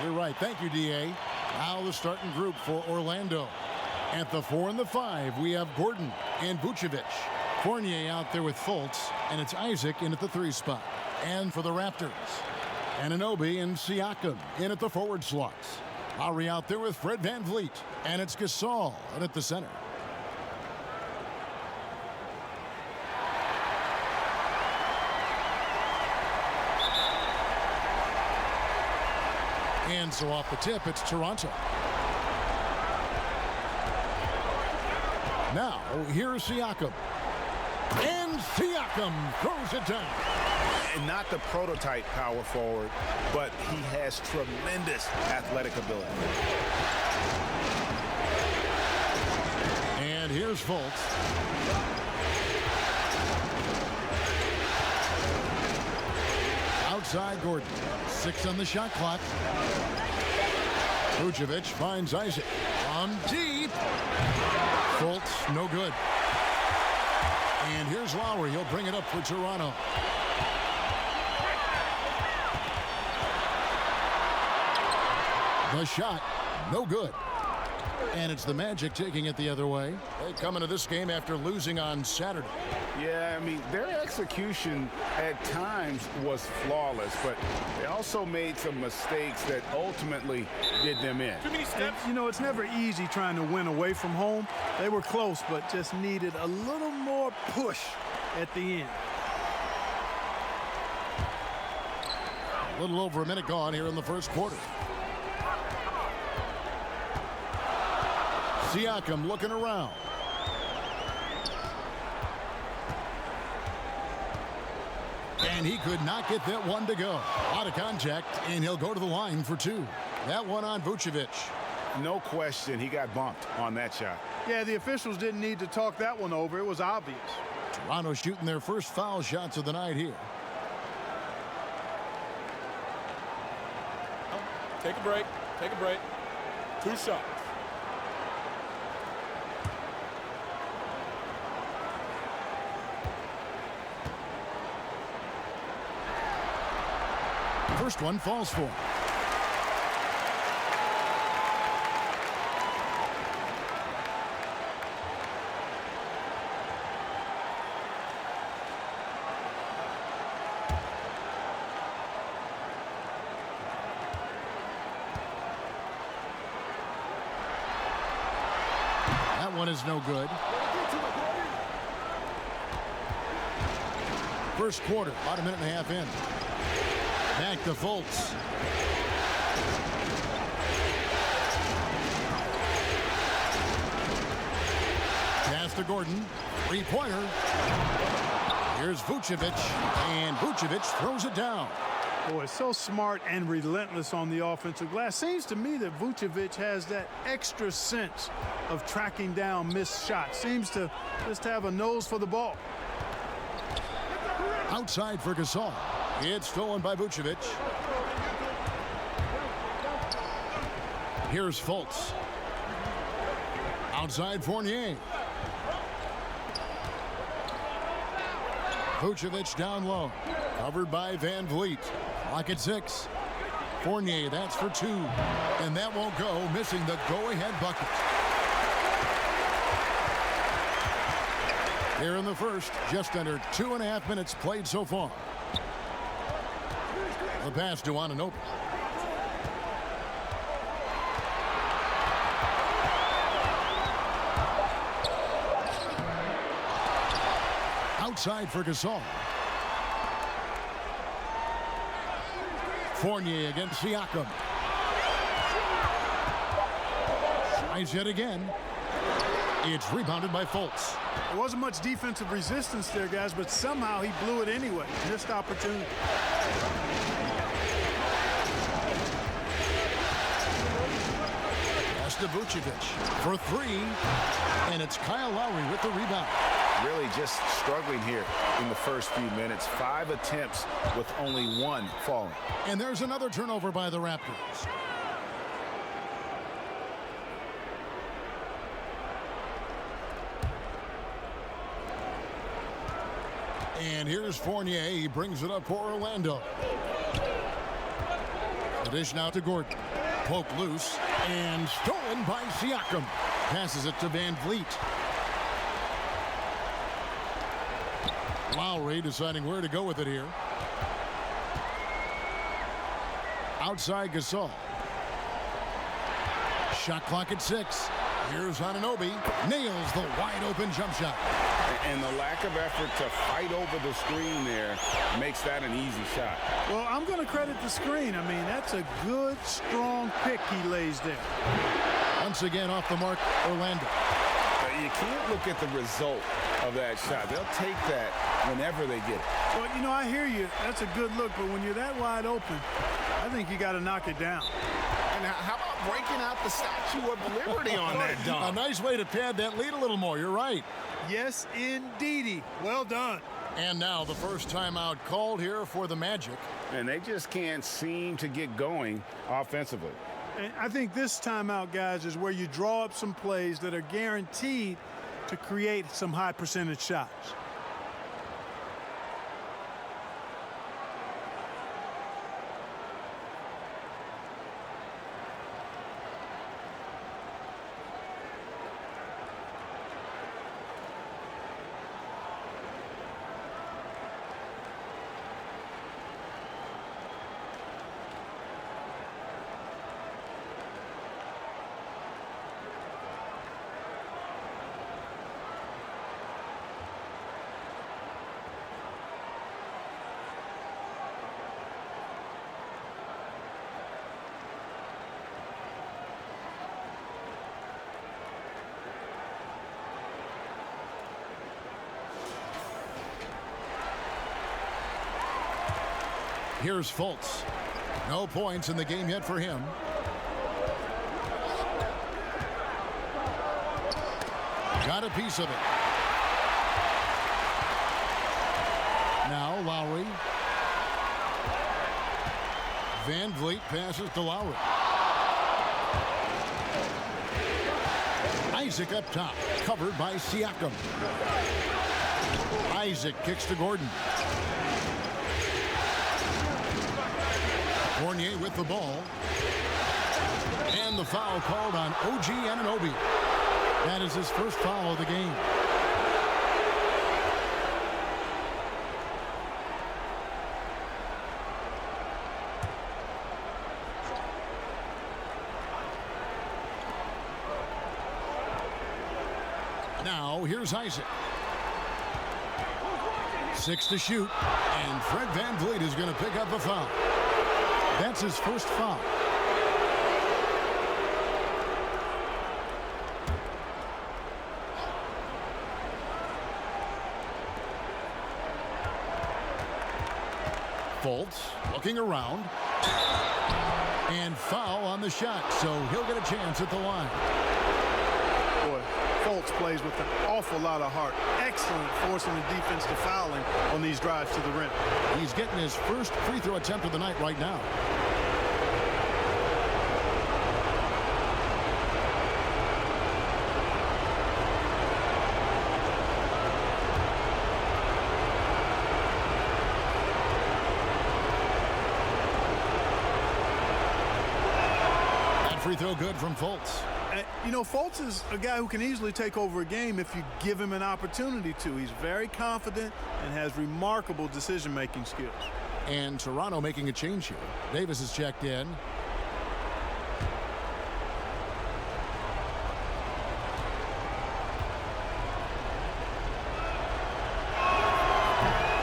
You're right. Thank you, D.A. Now the starting group for Orlando. At the 4 and the 5, we have Gordon and Vucevic. Fournier out there with Fultz, and it's Isaac in at the 3 spot. And for the Raptors, Anunoby and Siakam in at the forward slots. Lowry out there with Fred VanVleet, and it's Gasol in at the center. And so off the tip, it's Toronto. Now, here's Siakam. And Siakam throws it down. And not the prototype power forward, but he has tremendous athletic ability. And here's Fultz. Outside Gordon. 6 on the shot clock. Vucevic finds Isaac. On deep. Fultz, no good. And here's Lowry. He'll bring it up for Toronto. The shot, no good. And it's the Magic taking it the other way. They come into this game after losing on Saturday. Yeah, I mean, their execution at times was flawless, but they also made some mistakes that ultimately did them in. Too many steps. You know, it's never easy trying to win away from home. They were close, but just needed a little more push at the end. A little over a minute gone here in the first quarter. Siakam looking around. And he could not get that one to go. Out of contact, and he'll go to the line for 2. That one on Vucevic. No question, he got bumped on that shot. Yeah, the officials didn't need to talk that one over. It was obvious. Toronto shooting their first foul shots of the night here. Take a break. Take a break. 2 shots. First one falls for him. That one is no good. First quarter, about a minute and a half in. Back to Fultz. Pass to Gordon. 3-pointer. Here's Vucevic. And Vucevic throws it down. Boy, so smart and relentless on the offensive glass. Seems to me that Vucevic has that extra sense of tracking down missed shots. Seems to just have a nose for the ball. Outside for Gasol. It's stolen by Vucevic. Here's Fultz. Outside Fournier. Vucevic down low. Covered by VanVleet. Clock at 6. Fournier, that's for 2. And that won't go, missing the go-ahead bucket. Here in the first, just under 2.5 minutes played so far. The pass to Anunoby. Outside for Gasol. Fournier against Siakam. Tries it again. It's rebounded by Fultz. There wasn't much defensive resistance there, guys, but somehow he blew it anyway. Missed opportunity. Pass to Vucevic for 3. And it's Kyle Lowry with the rebound. Really just struggling here in the first few minutes. 5 attempts with only 1 falling. And there's another turnover by the Raptors. And here's Fournier. He brings it up for Orlando. The dish now to Gordon. Poke loose and stolen by Siakam. Passes it to Van Vliet. Lowry deciding where to go with it here. Outside Gasol. Shot clock at 6. Here's Anunoby. Nails the wide open jump shot. And the lack of effort to fight over the screen there makes that an easy shot. Well, I'm going to credit the screen. I mean, that's a good, strong pick he lays there. Once again off the mark, Orlando. You can't look at the result of that shot. They'll take that whenever they get it. Well, you know, I hear you. That's a good look, but when you're that wide open, I think you got to knock it down. And how about breaking out the Statue of Liberty on that dunk? A nice way to pad that lead a little more. You're right. Yes, indeedy. Well done. And now the first timeout called here for the Magic. And they just can't seem to get going offensively. And I think this timeout, guys, is where you draw up some plays that are guaranteed to create some high percentage shots. Here's Fultz. No points in the game yet for him. Got a piece of it. Now Lowry. Van Vliet passes to Lowry. Isaac up top, covered by Siakam. Isaac kicks to Gordon. Fournier with the ball. And the foul called on OG Anunoby. That is his first foul of the game. Now here's Isaac. 6 to shoot. And Fred Van Vliet is going to pick up a foul. That's his first foul. Fultz looking around. And foul on the shot, so he'll get a chance at the line. Boy, Fultz plays with an awful lot of heart. Excellent forcing the defense to fouling on these drives to the rim. He's getting his first free throw attempt of the night right now. That free throw good from Fultz. You know, Fultz is a guy who can easily take over a game if you give him an opportunity to. He's very confident and has remarkable decision-making skills. And Toronto making a change here. Davis is checked in.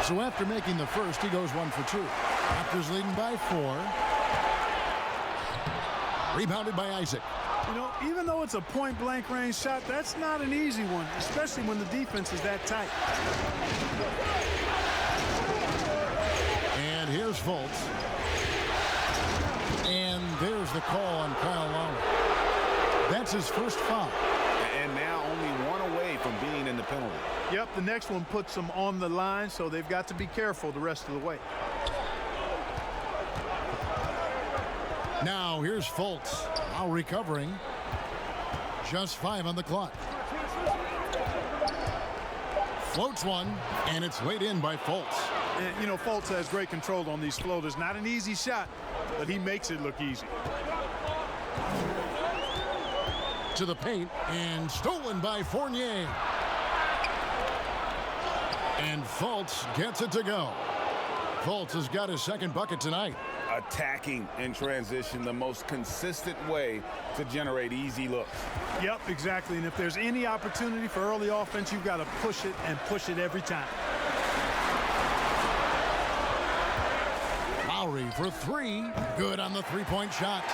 So after making the first, he goes 1 for 2. Raptors leading by 4. Rebounded by Isaac. You know, even though it's a point-blank range shot, that's not an easy one, especially when the defense is that tight. And here's Fultz. And there's the call on Kyle Lowry. That's his first foul. And now only one away from being in the penalty. Yep, the next one puts them on the line, so they've got to be careful the rest of the way. Now here's Fultz. Now recovering. Just 5 on the clock. Floats one, and it's laid in by Fultz. And, you know, Fultz has great control on these floaters. Not an easy shot, but he makes it look easy. To the paint and stolen by Fournier. And Fultz gets it to go. Fultz has got his second bucket tonight. Attacking in transition, the most consistent way to generate easy looks. Yep, exactly. And if there's any opportunity for early offense, you've got to push it and push it every time. Lowry for three. Good on the three-point shot.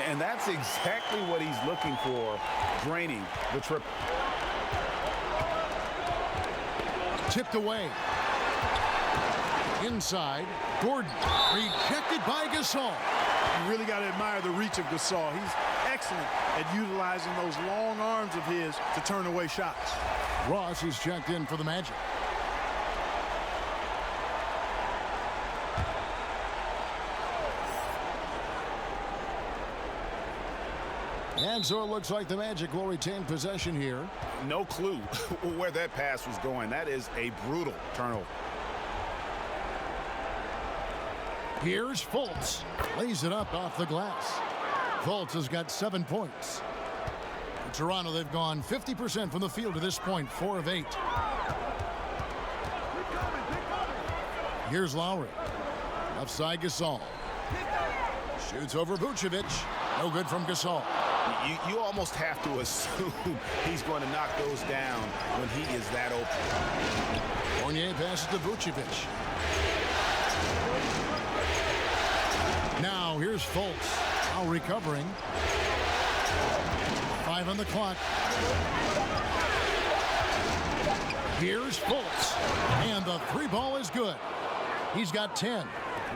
And that's exactly what he's looking for, draining the triple. Tipped away. Inside, Gordon. Rejected by Gasol. You really got to admire the reach of Gasol. He's excellent at utilizing those long arms of his to turn away shots. Ross is checked in for the Magic. And so it looks like the Magic will retain possession here. No clue where that pass was going. That is a brutal turnover. Here's Fultz. Lays it up off the glass. Fultz has got 7 points. For Toronto, they've gone 50% from the field to this point, 4 of 8. Here's Lowry. Left side Gasol. Shoots over Vucevic. No good from Gasol. You almost have to assume he's going to knock those down when he is that open. Fournier passes to Vucevic. Now here's Fultz. Now recovering. 5 on the clock. Here's Fultz. And the three ball is good. He's got 10.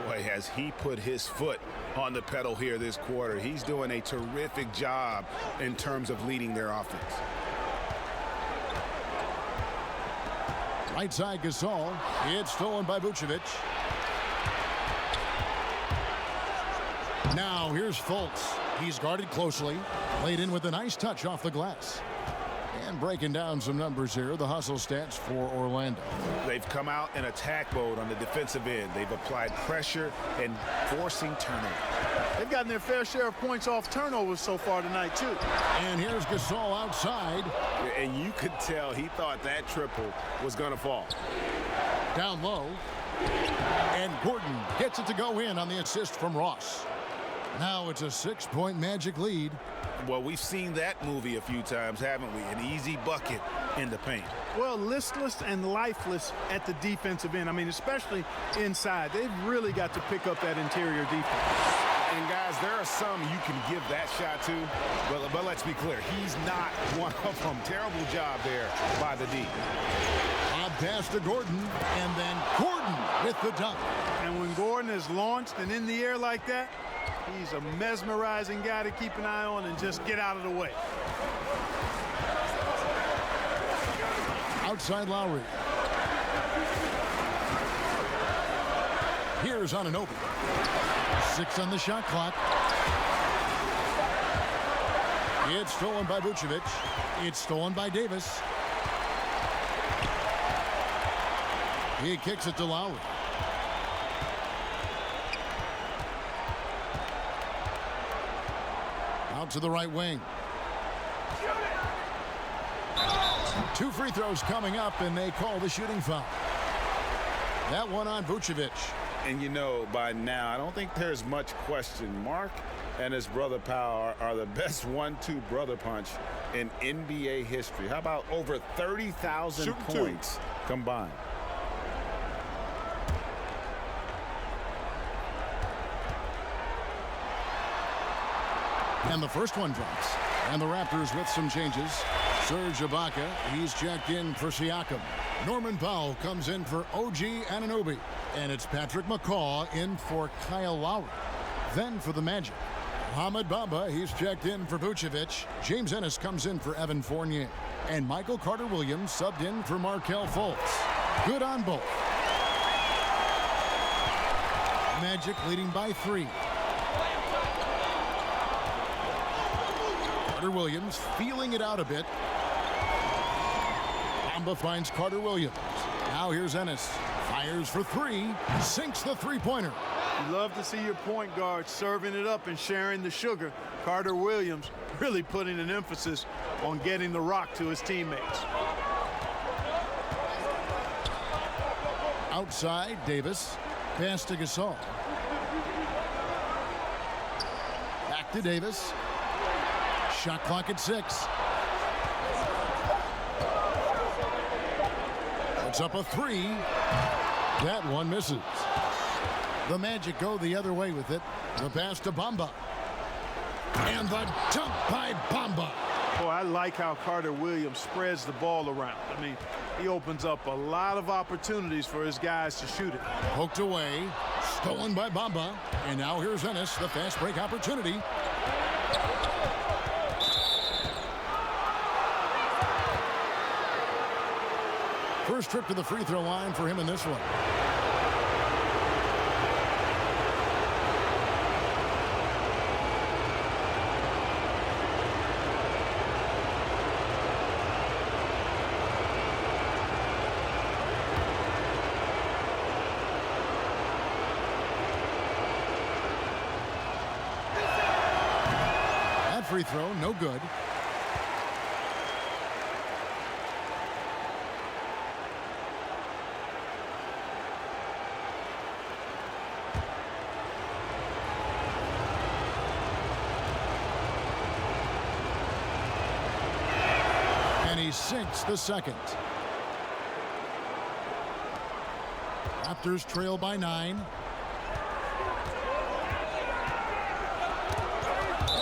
Boy, has he put his foot on the pedal here this quarter. He's doing a terrific job in terms of leading their offense. Right side Gasol. It's stolen by Vucevic. Now here's Fultz. He's guarded closely. Laid in with a nice touch off the glass. And breaking down some numbers here, the hustle stats for Orlando. They've come out in attack mode on the defensive end. They've applied pressure and forcing turnover. They've gotten their fair share of points off turnovers so far tonight, too. And here's Gasol outside. And you could tell he thought that triple was going to fall. Down low. And Gordon gets it to go in on the assist from Ross. Now it's a 6-point Magic lead. Well, we've seen that movie a few times, haven't we? An easy bucket in the paint. Well, listless and lifeless at the defensive end. I mean, especially inside. They've really got to pick up that interior defense. And, guys, there are some you can give that shot to, but let's be clear. He's not one of them. Terrible job there by the D. Lob pass to Gordon, and then Gordon with the dunk. And when Gordon is launched and in the air like that, he's a mesmerizing guy to keep an eye on and just get out of the way. Outside Lowry. Here's Anunoby. 6 on the shot clock. It's stolen by Vucevic. It's stolen by Davis. He kicks it to Lowry. Out to the right wing. 2 free throws coming up, and they call the shooting foul. That one on Vucevic. And you know, by now, I don't think there's much question. Mark and his brother Powell are the best 1-2 brother punch in NBA history. How about over 30,000 points combined? And the first one drops. And the Raptors with some changes. Serge Ibaka, he's checked in for Siakam. Norman Powell comes in for OG Anunoby. And it's Patrick McCaw in for Kyle Lowry. Then for the Magic, Mohamed Bamba, he's checked in for Vucevic. James Ennis comes in for Evan Fournier. And Michael Carter-Williams subbed in for Markelle Fultz. Good on both. Magic leading by 3. Carter-Williams feeling it out a bit. Bamba finds Carter-Williams. Now here's Ennis. Fires for three. Sinks the three-pointer. You love to see your point guard serving it up and sharing the sugar. Carter Williams really putting an emphasis on getting the rock to his teammates. Outside, Davis. Pass to Gasol. Back to Davis. Shot clock at 6. It's up a 3. That one misses. The Magic go the other way with it. The pass to Bamba. And the dunk by Bamba. Boy, I like how Carter Williams spreads the ball around. I mean, he opens up a lot of opportunities for his guys to shoot it. Poked away. Stolen by Bamba. And now here's Ennis, the fast break opportunity. First trip to the free throw line for him in this one. That free throw, no good. He sinks the second. Raptors trail by 9.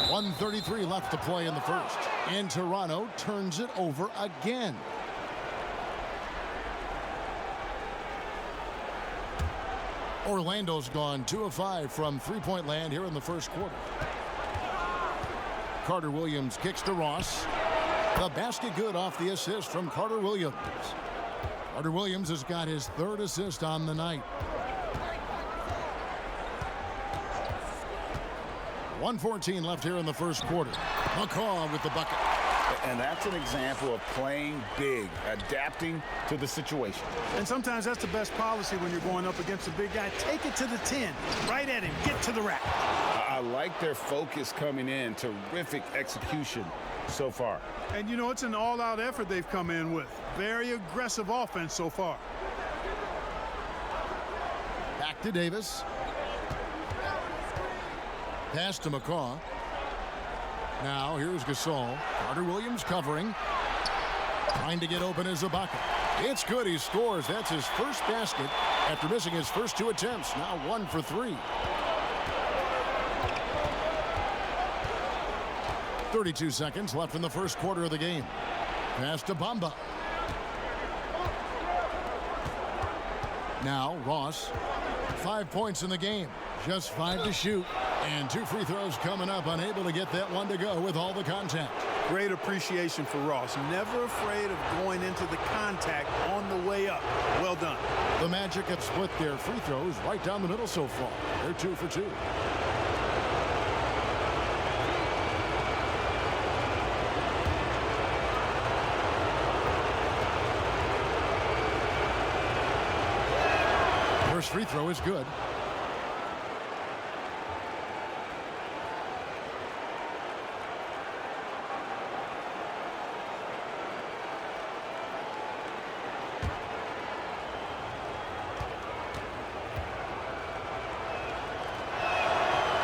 1:33 left to play in the first. And Toronto turns it over again. Orlando's gone 2 of 5 from three-point land here in the first quarter. Carter Williams kicks to Ross. The basket good off the assist from Carter Williams. Carter Williams has got his 3rd assist on the night. 1:14 left here in the first quarter. McCaw with the bucket. And that's an example of playing big, adapting to the situation. And sometimes that's the best policy when you're going up against a big guy. Take it to the 10, right at him, get to the rack. I like their focus coming in. Terrific execution so far. And you know, it's an all-out effort they've come in with. Very aggressive offense so far. Back to Davis. Pass to McCaw. Now here's Gasol. Carter Williams covering. Trying to get open as Ibaka. It's good. He scores. That's his first basket after missing his first 2 attempts. Now 1 for 3. 32 seconds left in the first quarter of the game. Pass to Bamba. Now Ross. 5 points in the game. Just 5 to shoot. And 2 free throws coming up. Unable to get that one to go with all the contact. Great appreciation for Ross. Never afraid of going into the contact on the way up. Well done. The Magic have split their free throws right down the middle so far. They're 2 for 2. First free throw is good.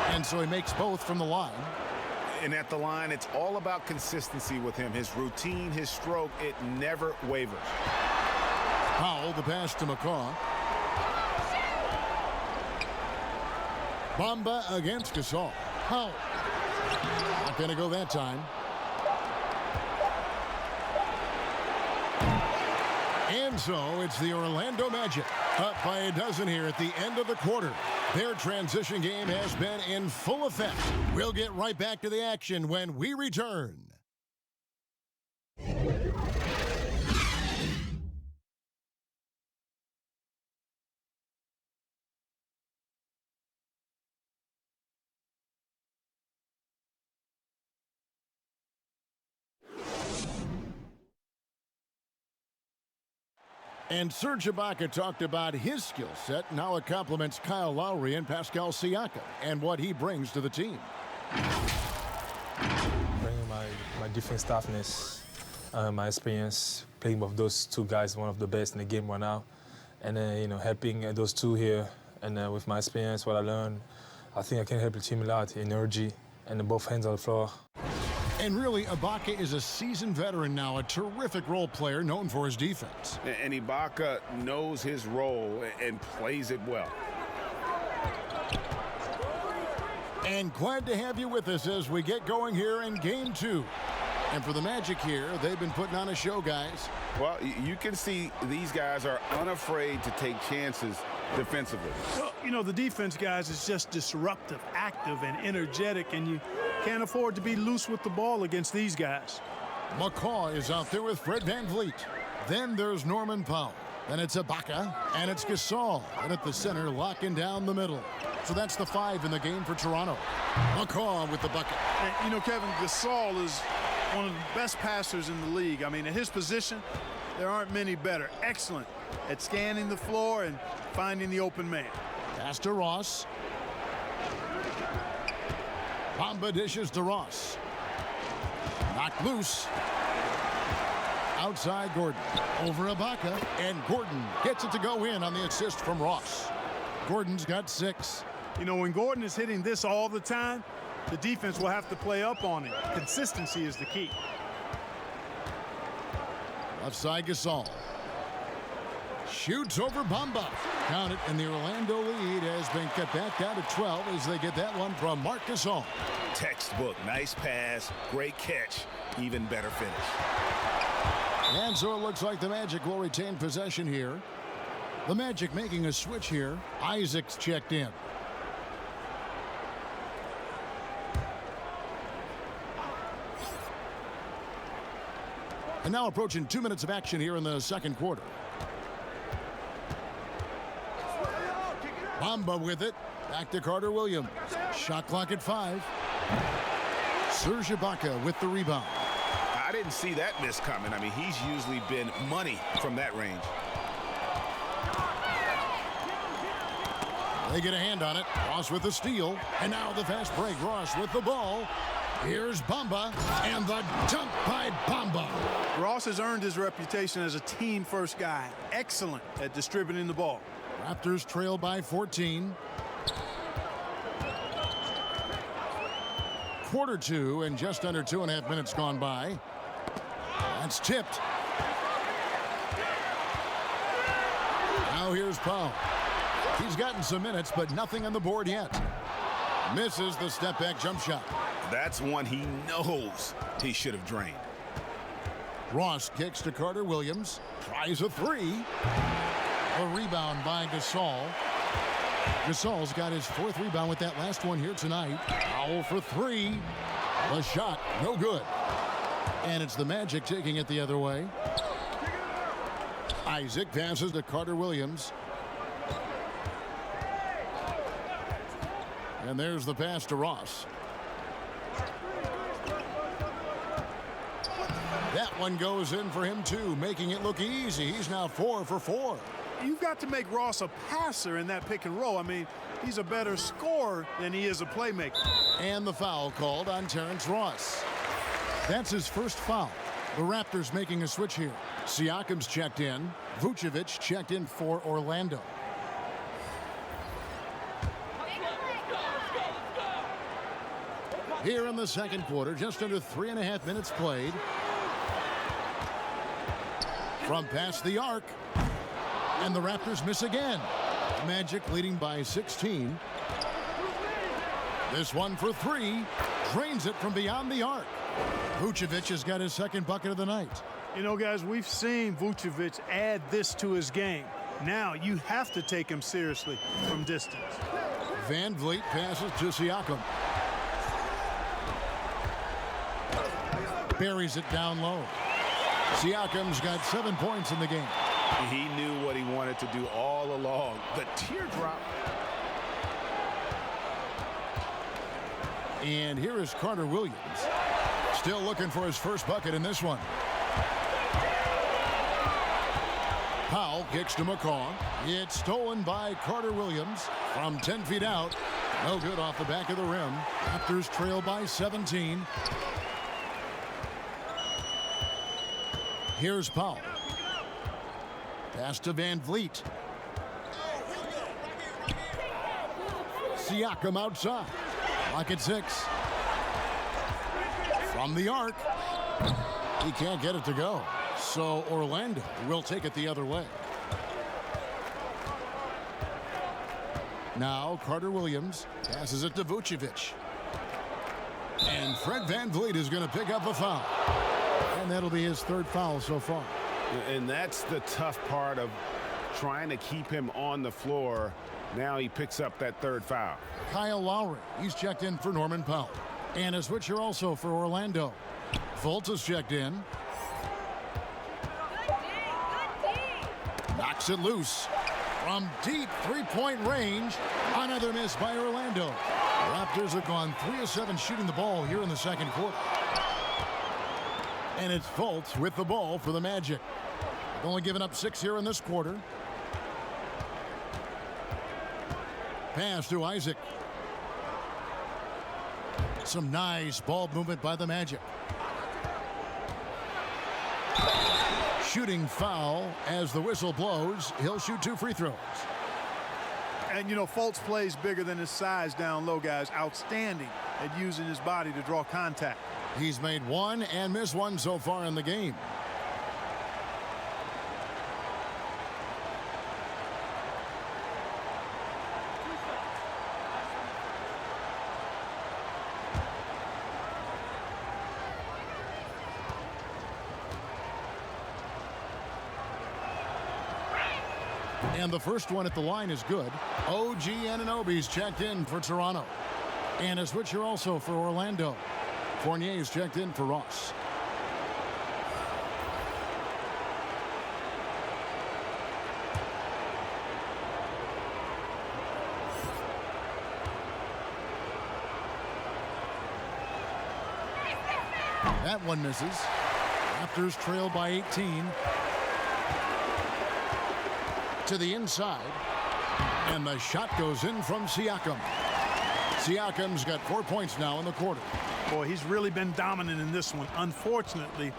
And so he makes both from the line. And at the line, it's all about consistency with him. His routine, his stroke, it never wavers. Powell, the pass to McCaw. Bamba against Gasol. Powell. Not going to go that time. And so it's the Orlando Magic up by a dozen here at the end of the quarter. Their transition game has been in full effect. We'll get right back to the action when we return. And Serge Ibaka talked about his skill set. Now it complements Kyle Lowry and Pascal Siakam and what he brings to the team. Bringing my defense toughness, my experience playing with those two guys, one of the best in the game right now, and then helping those two here, and with my experience, what I learned, I think I can help the team a lot. Energy and both hands on the floor. And really, Ibaka is a seasoned veteran now, a terrific role player known for his defense. And Ibaka knows his role and plays it well. And glad to have you with us as we get going here in Game 2. And for the Magic here, they've been putting on a show, guys. Well, you can see these guys are unafraid to take chances defensively. Well, the defense, guys, is just disruptive, active, and energetic, and you can't afford to be loose with the ball against these guys. McCaw is out there with Fred VanVleet. Then there's Norman Powell. Then it's Ibaka, and it's Gasol. And at the center, locking down the middle. So that's the 5 in the game for Toronto. McCaw with the bucket. And, Kevin, Gasol is one of the best passers in the league. I mean, at his position, there aren't many better. Excellent at scanning the floor and finding the open man. Pass to Ross. Bamba dishes to Ross. Knocked loose. Outside Gordon. Over Ibaka. And Gordon gets it to go in on the assist from Ross. Gordon's got 6. When Gordon is hitting this all the time, the defense will have to play up on it. Consistency is the key. Left side Gasol. Shoots over Bamba. Count it, and the Orlando lead has been cut back down to 12 as they get that one from Marc Gasol. Textbook, nice pass, great catch, even better finish. And so it looks like the Magic will retain possession here. The Magic making a switch here. Isaac's checked in. And now approaching 2 minutes of action here in the second quarter. Bamba with it. Back to Carter Williams. Shot clock at 5. Serge Ibaka with the rebound. I didn't see that miss coming. I mean, he's usually been money from that range. They get a hand on it. Ross with the steal. And now the fast break. Ross with the ball. Here's Bamba. And the dunk by Bamba. Ross has earned his reputation as a team-first guy. Excellent at distributing the ball. Raptors trail by 14. Quarter 2 and just under 2.5 minutes gone by. That's tipped. Now here's Powell. He's gotten some minutes, but nothing on the board yet. Misses the step-back jump shot. That's one he knows he should have drained. Ross kicks to Carter Williams. Tries a 3. A rebound by Gasol. Gasol's got his 4th rebound with that last one here tonight. Powell for 3. The shot, no good. And it's the Magic taking it the other way. Isaac passes to Carter Williams. And there's the pass to Ross. That one goes in for him too, making it look easy. He's now 4 for 4. You've got to make Ross a passer in that pick and roll. I mean, he's a better scorer than he is a playmaker. And the foul called on Terrence Ross. That's his first foul. The Raptors making a switch here. Siakam's checked in. Vucevic checked in for Orlando. Here in the second quarter, just under 3.5 minutes played. From past the arc. And the Raptors miss again. Magic leading by 16. This one for 3. Drains it from beyond the arc. Vucevic has got his second bucket of the night. Guys, we've seen Vucevic add this to his game. Now you have to take him seriously from distance. VanVleet passes to Siakam. Buries it down low. Siakam's got 7 points in the game. He knew what he wanted to do all along. The teardrop. And here is Carter Williams. Still looking for his first bucket in this one. Powell kicks to McCaw. It's stolen by Carter Williams from 10 feet out. No good off the back of the rim. Raptors trail by 17. Here's Powell. Pass to Van Vliet. Siakam outside. Lock at 6. From the arc. He can't get it to go. So Orlando will take it the other way. Now Carter Williams passes it to Vucevic. And Fred VanVleet is going to pick up a foul. And that'll be his 3rd foul so far. And that's the tough part of trying to keep him on the floor. Now he picks up that 3rd foul. Kyle Lowry, he's checked in for Norman Powell. And a switcher also for Orlando. Fultz is checked in. Knocks it loose. From deep 3-point range, another miss by Orlando. Raptors have gone 3 of 7 shooting the ball here in the second quarter. And it's Fultz with the ball for the Magic. They've only given up 6 here in this quarter. Pass to Isaac. Some nice ball movement by the Magic. Shooting foul as the whistle blows. He'll shoot 2 free throws. And, you know, Fultz plays bigger than his size down low, guys. Outstanding at using his body to draw contact. He's made 1 and missed 1 so far in the game. And the first one at the line is good. OG Anunoby's checked in for Toronto. And a switcher also for Orlando. Fournier is checked in for Ross. That one misses. Raptors trail by 18. To the inside. And the shot goes in from Siakam. Siakam's got 4 points now in the quarter. Boy, he's really been dominant in this one. Unfortunately,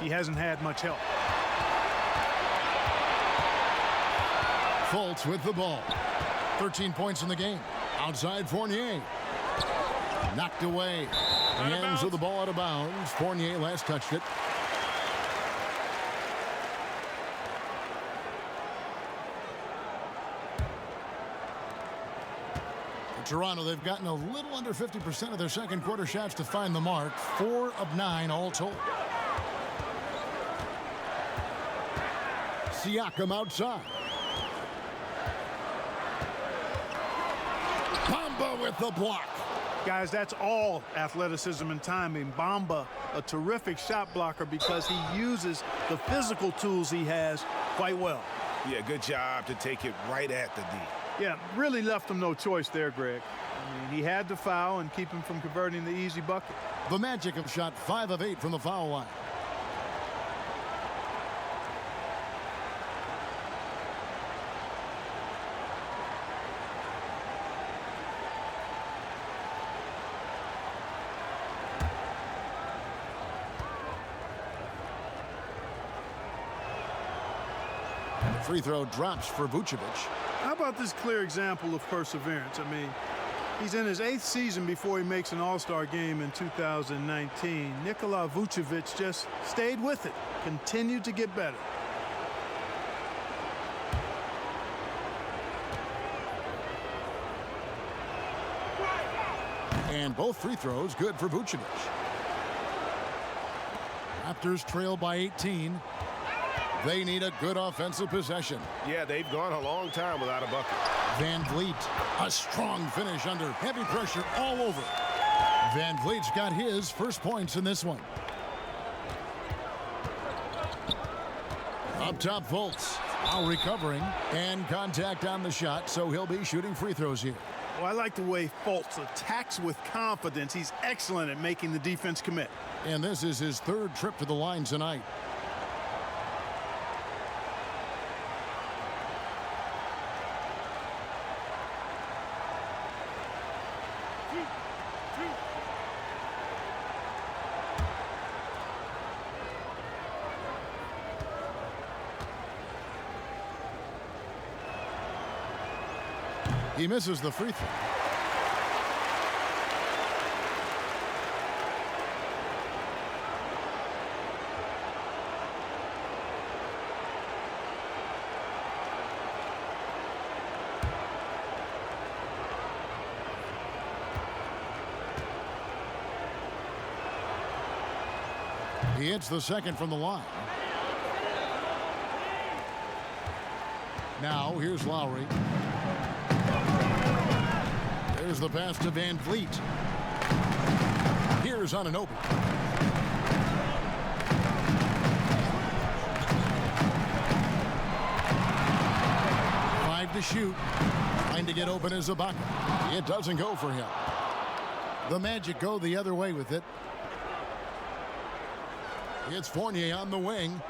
he hasn't had much help. Fultz with the ball. 13 points in the game. Outside Fournier. Knocked away. Hands of the ball out of bounds. Fournier last touched it. Toronto, they've gotten a little under 50% of their second quarter shots to find the mark. 4 of 9 all told. Siakam outside. Bamba with the block. Guys, that's all athleticism and timing. Bamba, a terrific shot blocker because he uses the physical tools he has quite well. Yeah, good job to take it right at the D. Yeah, really left him no choice there, Greg. I mean, he had to foul and keep him from converting the easy bucket. The Magic have shot 5 of 8 from the foul line. Free throw drops for Vucevic. How about this clear example of perseverance? I mean, he's in his 8th season before he makes an All-Star game in 2019. Nikola Vucevic just stayed with it, continued to get better. And both free throws good for Vucevic. Raptors trail by 18. They need a good offensive possession. Yeah, they've gone a long time without a bucket. Van Vliet, a strong finish under heavy pressure all over. Van Vliet's got his first points in this one. Up top, Fultz. Now recovering and contact on the shot, so he'll be shooting free throws here. Well, I like the way Fultz attacks with confidence. He's excellent at making the defense commit. And this is his 3rd trip to the line tonight. He misses the free throw. He hits the second from the line. Now here's Lowry. There's the pass to Van Vliet. Here's Anunoby. Five to shoot. Trying to get open as Ibaka. It doesn't go for him. The Magic go the other way with it. It's Fournier on the wing.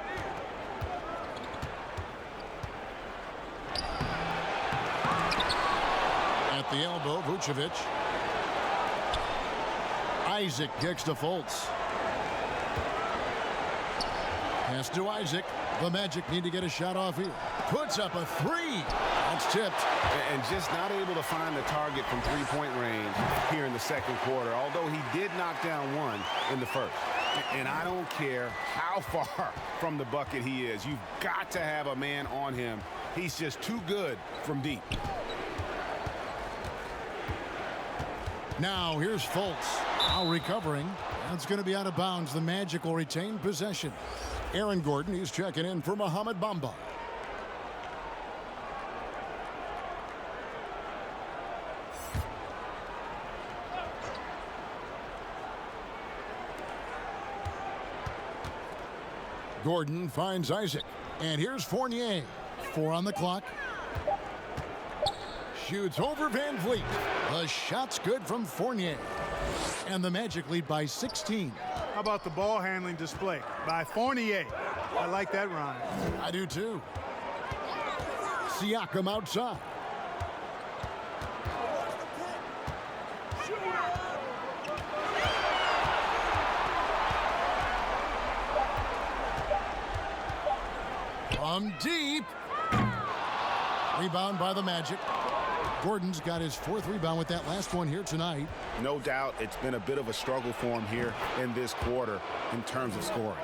At the elbow, Vucevic. Isaac kicks to Fultz. Pass to Isaac. The Magic need to get a shot off here. Puts up a three. That's tipped. And just not able to find the target from three-point range here in the second quarter, although he did knock down one in the first. And I don't care how far from the bucket he is. You've got to have a man on him. He's just too good from deep. Now here's Fultz. Now recovering. That's going to be out of bounds. The Magic will retain possession. Aaron Gordon, he's checking in for Mohamed Bamba. Gordon finds Isaac. And here's Fournier. 4 on the clock. Shoots over Van Vliet. The shot's good from Fournier. And the Magic lead by 16. How about the ball handling display by Fournier? I like that, Ron. I do too. Siakam outside. From deep. Rebound by the Magic. Gordon's got his 4th rebound with that last one here tonight. No doubt it's been a bit of a struggle for him here in this quarter in terms of scoring.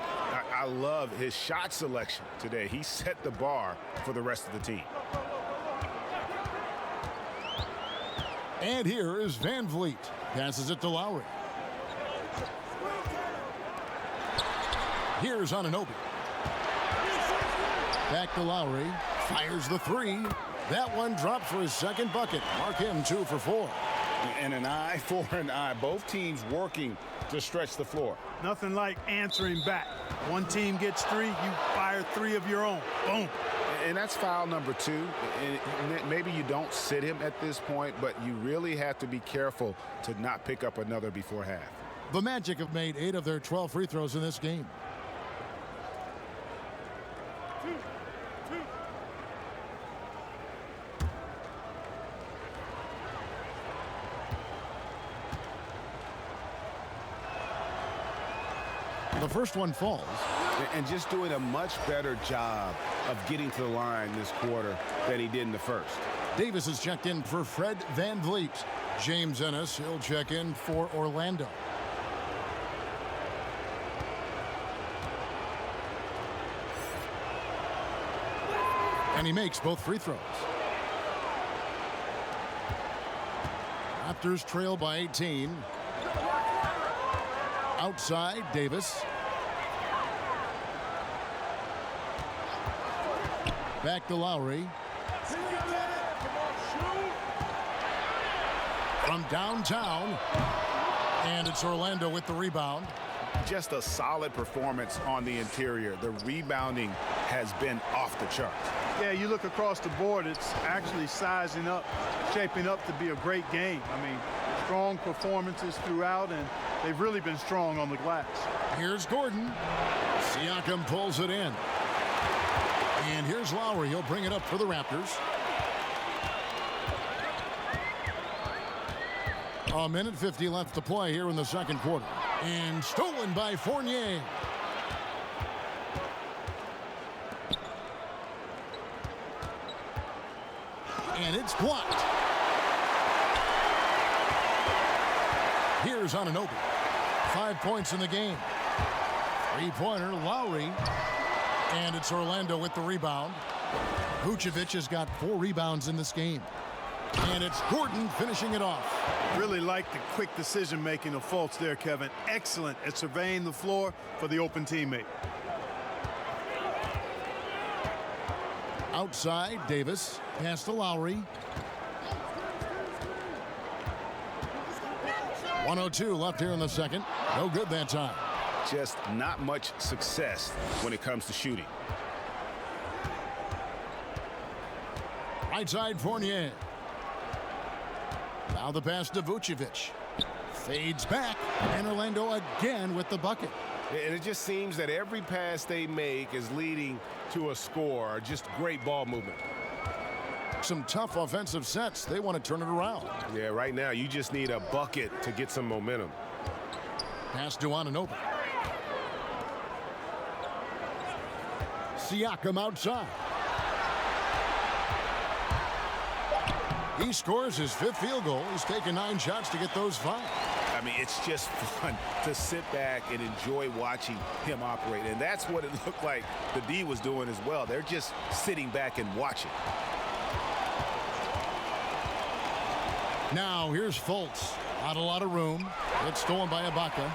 I love his shot selection today. He set the bar for the rest of the team. And here is Van Vliet. Passes it to Lowry. Here's Anunoby. Back to Lowry. Fires the three. That one dropped for his second bucket. Mark him 2 for 4. And an eye for an eye. Both teams working to stretch the floor. Nothing like answering back. One team gets 3, you fire 3 of your own. Boom. And that's foul number 2. And maybe you don't sit him at this point, but you really have to be careful to not pick up another before half. The Magic have made 8 of their 12 free throws in this game. The first one falls. And just doing a much better job of getting to the line this quarter than he did in the first. Davis is checked in for Fred Van Vliet. James Ennis, he'll check in for Orlando. And he makes both free throws. Raptors trail by 18. Outside, Davis. Back to Lowry. From downtown. And it's Orlando with the rebound. Just a solid performance on the interior. The rebounding has been off the charts. Yeah, you look across the board, it's actually sizing up, shaping up to be a great game. I mean, strong performances throughout, and they've really been strong on the glass. Here's Gordon. Siakam pulls it in. And here's Lowry. He'll bring it up for the Raptors. A minute 50 left to play here in the second quarter. And stolen by Fournier. And it's blocked. Here's Anunoby. 5 points in the game. Three-pointer, Lowry. And it's Orlando with the rebound. Vucevic has got 4 rebounds in this game. And it's Gordon finishing it off. Really like the quick decision-making of Fultz there, Kevin. Excellent at surveying the floor for the open teammate. Outside, Davis. Pass to Lowry. 1:02 left here in the second. No good that time. Just not much success when it comes to shooting. Right side, Fournier. Now the pass to Vucevic. Fades back, and Orlando again with the bucket. And it just seems that every pass they make is leading to a score. Just great ball movement. Some tough offensive sets. They want to turn it around. Yeah, right now you just need a bucket to get some momentum. Pass to Anunoby. Siakam outside. He scores his 5th field goal. He's taken 9 shots to get those 5. I mean, it's just fun to sit back and enjoy watching him operate. And that's what it looked like the D was doing as well. They're just sitting back and watching. Now here's Fultz. Not a lot of room. It's stolen by Ibaka.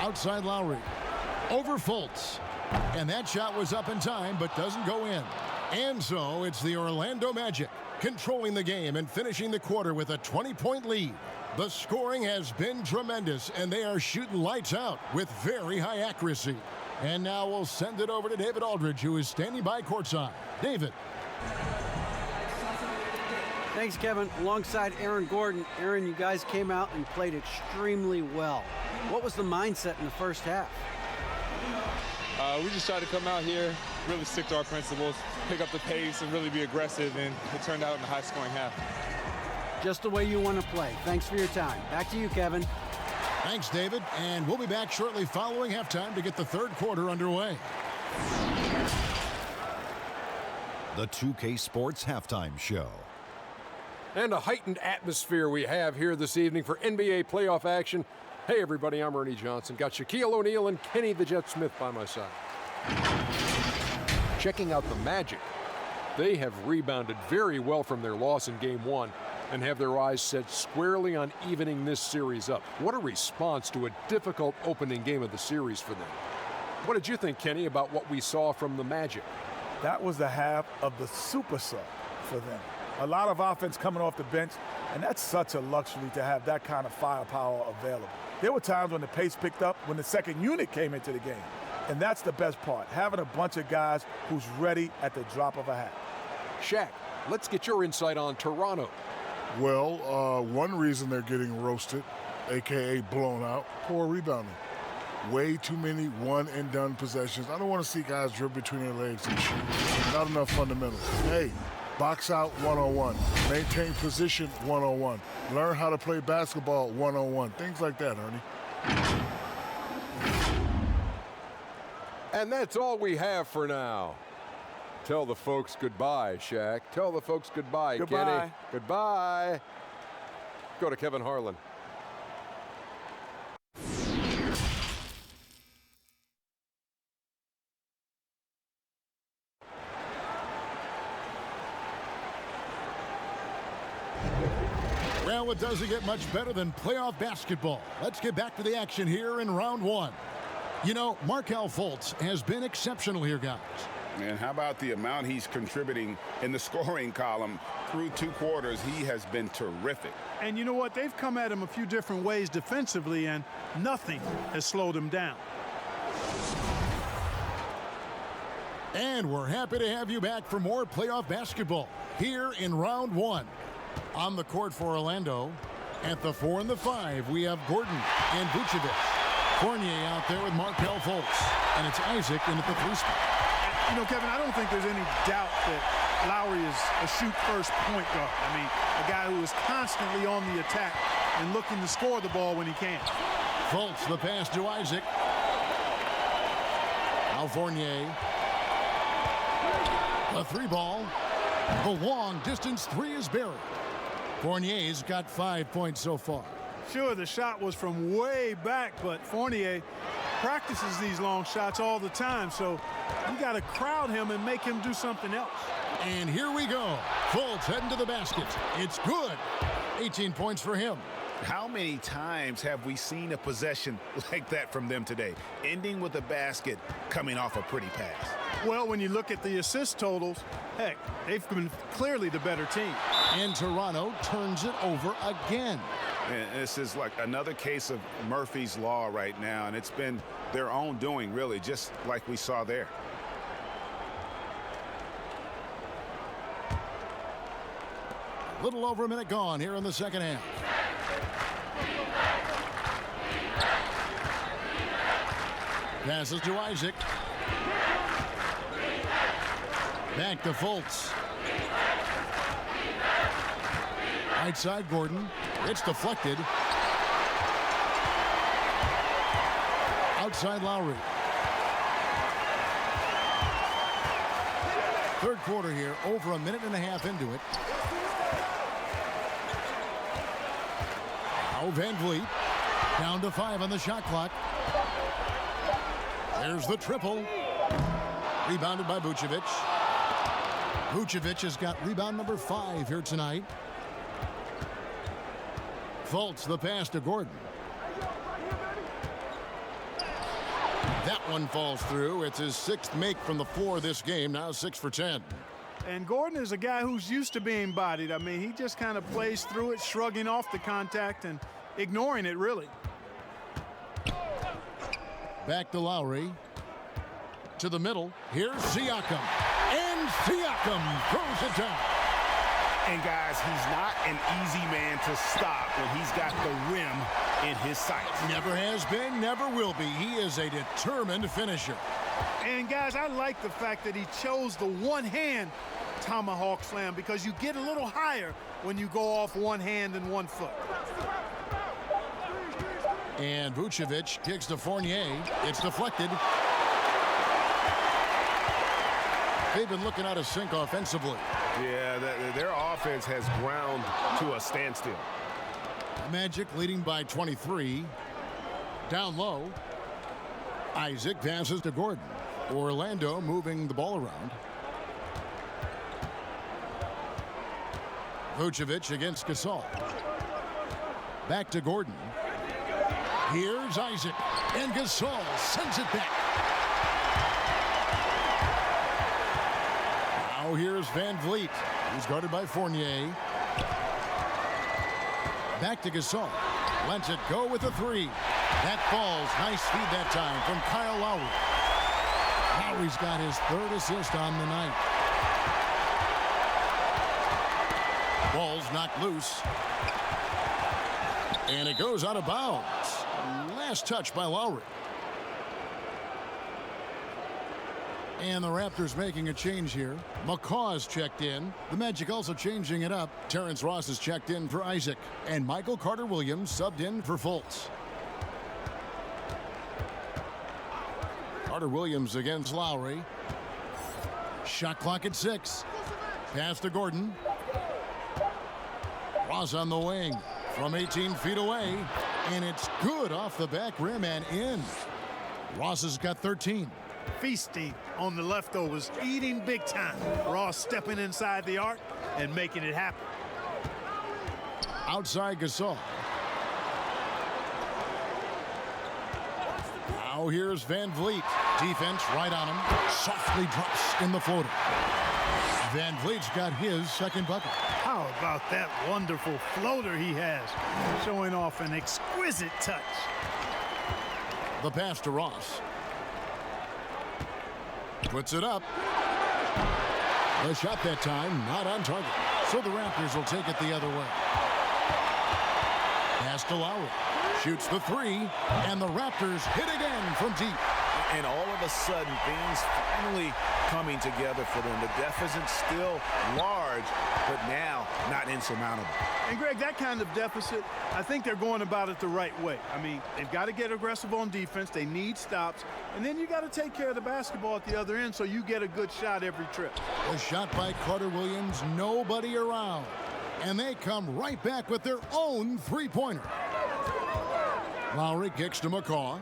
Outside Lowry. Over Fultz. And that shot was up in time, but doesn't go in. And so it's the Orlando Magic controlling the game and finishing the quarter with a 20-point lead. The scoring has been tremendous, and they are shooting lights out with very high accuracy. And now we'll send it over to David Aldridge, who is standing by courtside. David. Thanks, Kevin. Alongside Aaron Gordon. Aaron, you guys came out and played extremely well. What was the mindset in the first half? We just tried to come out here, really stick to our principles, pick up the pace, and really be aggressive, and it turned out in a high-scoring half. Just the way you want to play. Thanks for your time. Back to you, Kevin. Thanks, David. And we'll be back shortly following halftime to get the third quarter underway. The 2K Sports Halftime Show. And a heightened atmosphere we have here this evening for NBA playoff action. Hey, everybody, I'm Ernie Johnson. Got Shaquille O'Neal and Kenny the Jet Smith by my side. Checking out the Magic. They have rebounded very well from their loss in Game 1 and have their eyes set squarely on evening this series up. What a response to a difficult opening game of the series for them. What did you think, Kenny, about what we saw from the Magic? That was the half of the super sub for them. A lot of offense coming off the bench, and that's such a luxury to have that kind of firepower available. There were times when the pace picked up when the second unit came into the game. And that's the best part, having a bunch of guys who's ready at the drop of a hat. Shaq, let's get your insight on Toronto. Well, one reason they're getting roasted, a.k.a. blown out, poor rebounding. Way too many one-and-done possessions. I don't want to see guys dribble between their legs and shoot. Not enough fundamentals. Hey, box out 101. Maintain position 101. Learn how to play basketball 101. Things like that, Ernie. And that's all we have for now. Tell the folks goodbye, Shaq. Tell the folks goodbye, Goodbye. Kenny. Goodbye. Go to Kevin Harlan. Well, it doesn't get much better than playoff basketball. Let's get back to the action here in round 1. You know, Markelle Fultz has been exceptional here, guys. And how about the amount he's contributing in the scoring column through 2 quarters? He has been terrific. And you know what? They've come at him a few different ways defensively, and nothing has slowed him down. And we're happy to have you back for more playoff basketball here in round 1. On the court for Orlando, at the 4 and the 5, we have Gordon and Vucevic. Fournier out there with Markelle Fultz. And it's Isaac in at the 3 spot. You know, Kevin, I don't think there's any doubt that Lowry is a shoot-first point guard. I mean, a guy who is constantly on the attack and looking to score the ball when he can. Fultz, the pass to Isaac. Now Fournier. A 3 ball. The long distance 3 is buried. Fournier's got 5 points so far. Sure, the shot was from way back, but Fournier practices these long shots all the time, so you got to crowd him and make him do something else. And here we go. Fultz heading to the basket. It's good. 18 points for him. How many times have we seen a possession like that from them today, ending with a basket coming off a pretty pass? Well, when you look at the assist totals, heck, they've been clearly the better team. And Toronto turns it over again. And this is like another case of Murphy's Law right now, and it's been their own doing, really, just like we saw there. A little over a minute gone here in the second half. Passes to Isaac. Back to Fultz. Right side, Gordon. It's deflected. Outside Lowry. Third quarter here, over a minute and a half into it. Now Van Vliet down to 5 on the shot clock. There's the triple. Rebounded by Vucevic. Vucevic has got rebound number 5 here tonight. Fultz, the pass to Gordon. That one falls through. It's his 6th make from the floor this game, now 6 for 10. And Gordon is a guy who's used to being bodied. I mean, he just kind of plays through it, shrugging off the contact and ignoring it, really. Back to Lowry. To the middle. Here's Siakam. And Siakam throws it down. And guys, he's not an easy man to stop when he's got the rim in his sights. Never has been, never will be. He is a determined finisher. And guys, I like the fact that he chose the one-hand tomahawk slam because you get a little higher when you go off one hand and 1 foot. And Vucevic kicks to Fournier. It's deflected. They've been looking out of sync offensively. Yeah, their offense has ground to a standstill. Magic leading by 23. Down low. Isaac passes to Gordon. Orlando moving the ball around. Vucevic against Gasol. Back to Gordon. Here's Isaac. And Gasol sends it back. Now here's Van Vliet. He's guarded by Fournier. Back to Gasol. Lets it go with a 3. That falls. Nice feed that time from Kyle Lowry. Lowry's got his 3rd assist on the night. Ball's knocked loose. And it goes out of bounds. Last touch by Lowry. And the Raptors making a change here. McCaw's checked in. The Magic also changing it up. Terrence Ross is checked in for Isaac. And Michael Carter-Williams subbed in for Fultz. Carter-Williams against Lowry. Shot clock at 6. Pass to Gordon. Ross on the wing from 18 feet away. And it's good off the back rim and in. Ross has got 13. Feasting on the leftovers, eating big time. Ross stepping inside the arc and making it happen. Outside Gasol. Now here's Van Vliet. Defense right on him. Softly drops in the floater. Van Vliet's got his 2nd bucket. How about that wonderful floater he has, showing off an exquisite touch. The pass to Ross. Puts it up. The shot that time not on target. So the Raptors will take it the other way. Pass to Lowry. Shoots the 3. And the Raptors hit again from deep. And all of a sudden, things finally coming together for them. The deficit's still large, but now not insurmountable. And Greg, that kind of deficit, I think they're going about it the right way. I mean, they've got to get aggressive on defense. They need stops. And then you got to take care of the basketball at the other end so you get a good shot every trip. A shot by Carter-Williams. Nobody around. And they come right back with their own three-pointer. Lowry kicks to McCaw.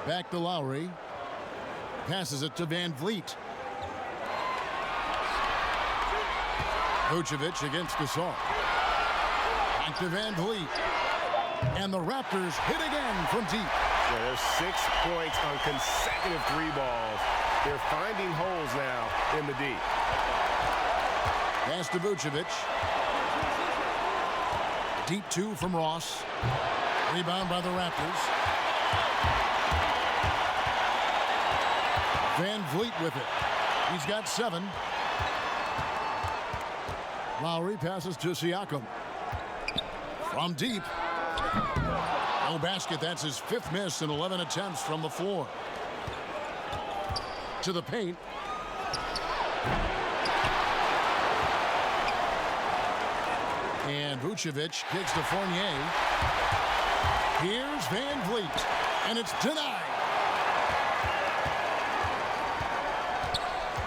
Back to Lowry. Passes it to Van Vliet. Vucevic against Gasol. Back to Van Vliet. And the Raptors hit again from deep. Yeah, there's 6 points on consecutive three balls. They're finding holes now in the D. Pass to Vucevic. Deep two from Ross. Rebound by the Raptors. Van Vliet with it. He's got 7. Lowry passes to Siakam. From deep. No basket. That's his 5th miss in 11 attempts from the floor. To the paint. And Vucevic kicks to Fournier. Here's Van Vliet. And it's denied.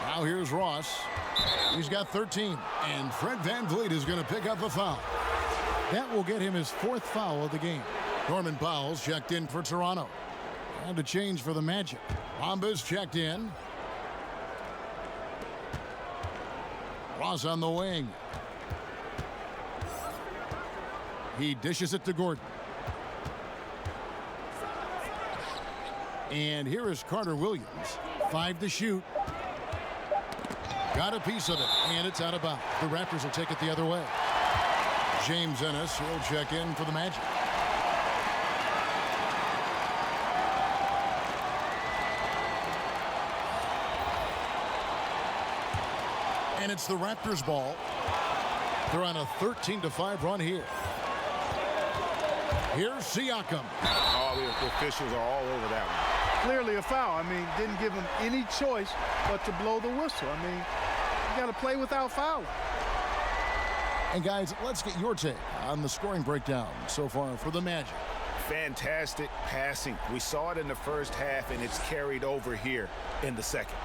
Now here's Ross. He's got 13. And Fred Van Vliet is going to pick up a foul. That will get him his 4th foul of the game. Norman Powell's checked in for Toronto. And a change for the Magic. Bamba's checked in. Ross on the wing. He dishes it to Gordon. And here is Carter Williams. 5 to shoot. Got a piece of it, and it's out of bounds. The Raptors will take it the other way. James Ennis will check in for the Magic. And it's the Raptors' ball. They're on a 13-5 run here. Here's Siakam. Oh, the officials are all over that one. Clearly a foul. I mean, didn't give him any choice but to blow the whistle. I mean, you got to play without fouling. And guys, let's get your take on the scoring breakdown so far for the Magic. Fantastic passing. We saw it in the first half, and it's carried over here in the second.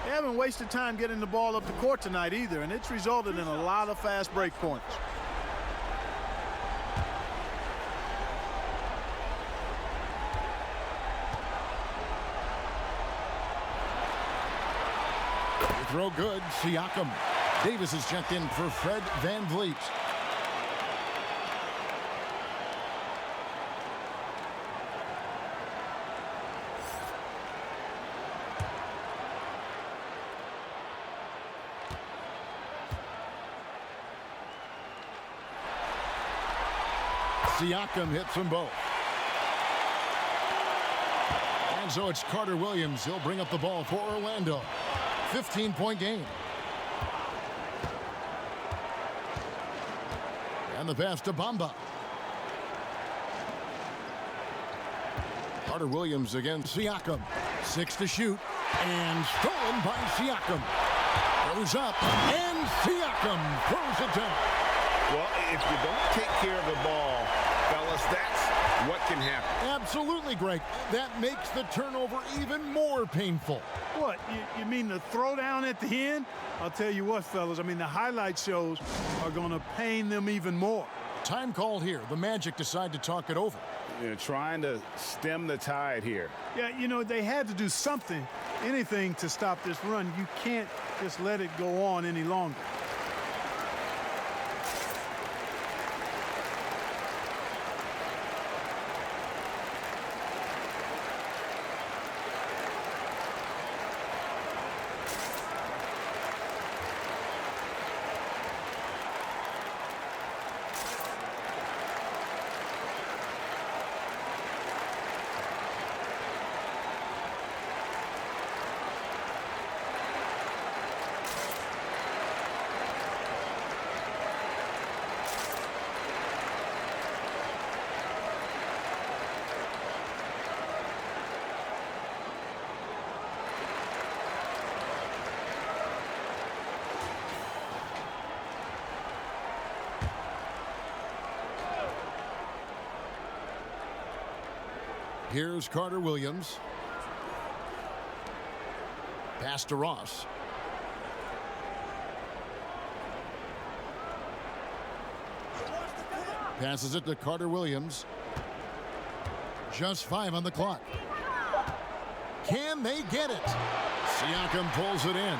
They haven't wasted time getting the ball up the court tonight either, and it's resulted in a lot of fast break points. Throw good. Siakam. Davis is checked in for Fred Van Vliet. Siakam hits them both. And so it's Carter Williams. He'll bring up the ball for Orlando. 15-point game. And the pass to Bamba. Carter Williams against Siakam. 6 to shoot. And stolen by Siakam. Goes up. And Siakam throws it down. Well, if you don't take care of the ball, fellas, that's what can happen. Absolutely, Greg. That makes the turnover even more painful. What, you mean the throwdown at the end? I'll tell you what, fellas, I mean, the highlight shows are going to pain them even more. Time called here. The Magic decide to talk it over. Trying to stem the tide here. Yeah, you know, they had to do something, anything to stop this run. You can't just let it go on any longer. Here's Carter Williams. Pass to Ross. Passes it to Carter Williams. Just 5 on the clock. Can they get it? Siakam pulls it in.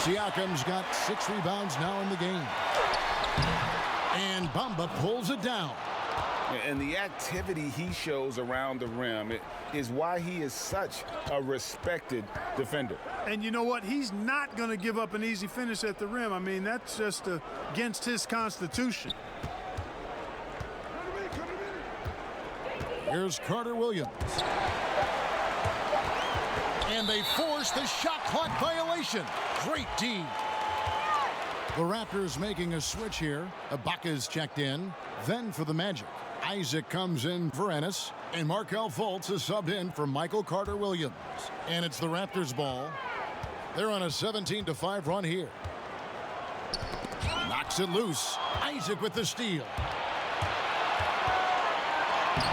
Siakam's got 6 rebounds now in the game. And Bamba pulls it down. And the activity he shows around the rim is why he is such a respected defender. And you know what? He's not going to give up an easy finish at the rim. I mean, that's just against his constitution. Here's Carter Williams. And they force the shot clock violation. Great D. The Raptors making a switch here. Ibaka's checked in. Then for the Magic, Isaac comes in for Ennis. And Markelle Fultz is subbed in for Michael Carter Williams. And it's the Raptors ball. They're on a 17-5 run here. Knocks it loose. Isaac with the steal.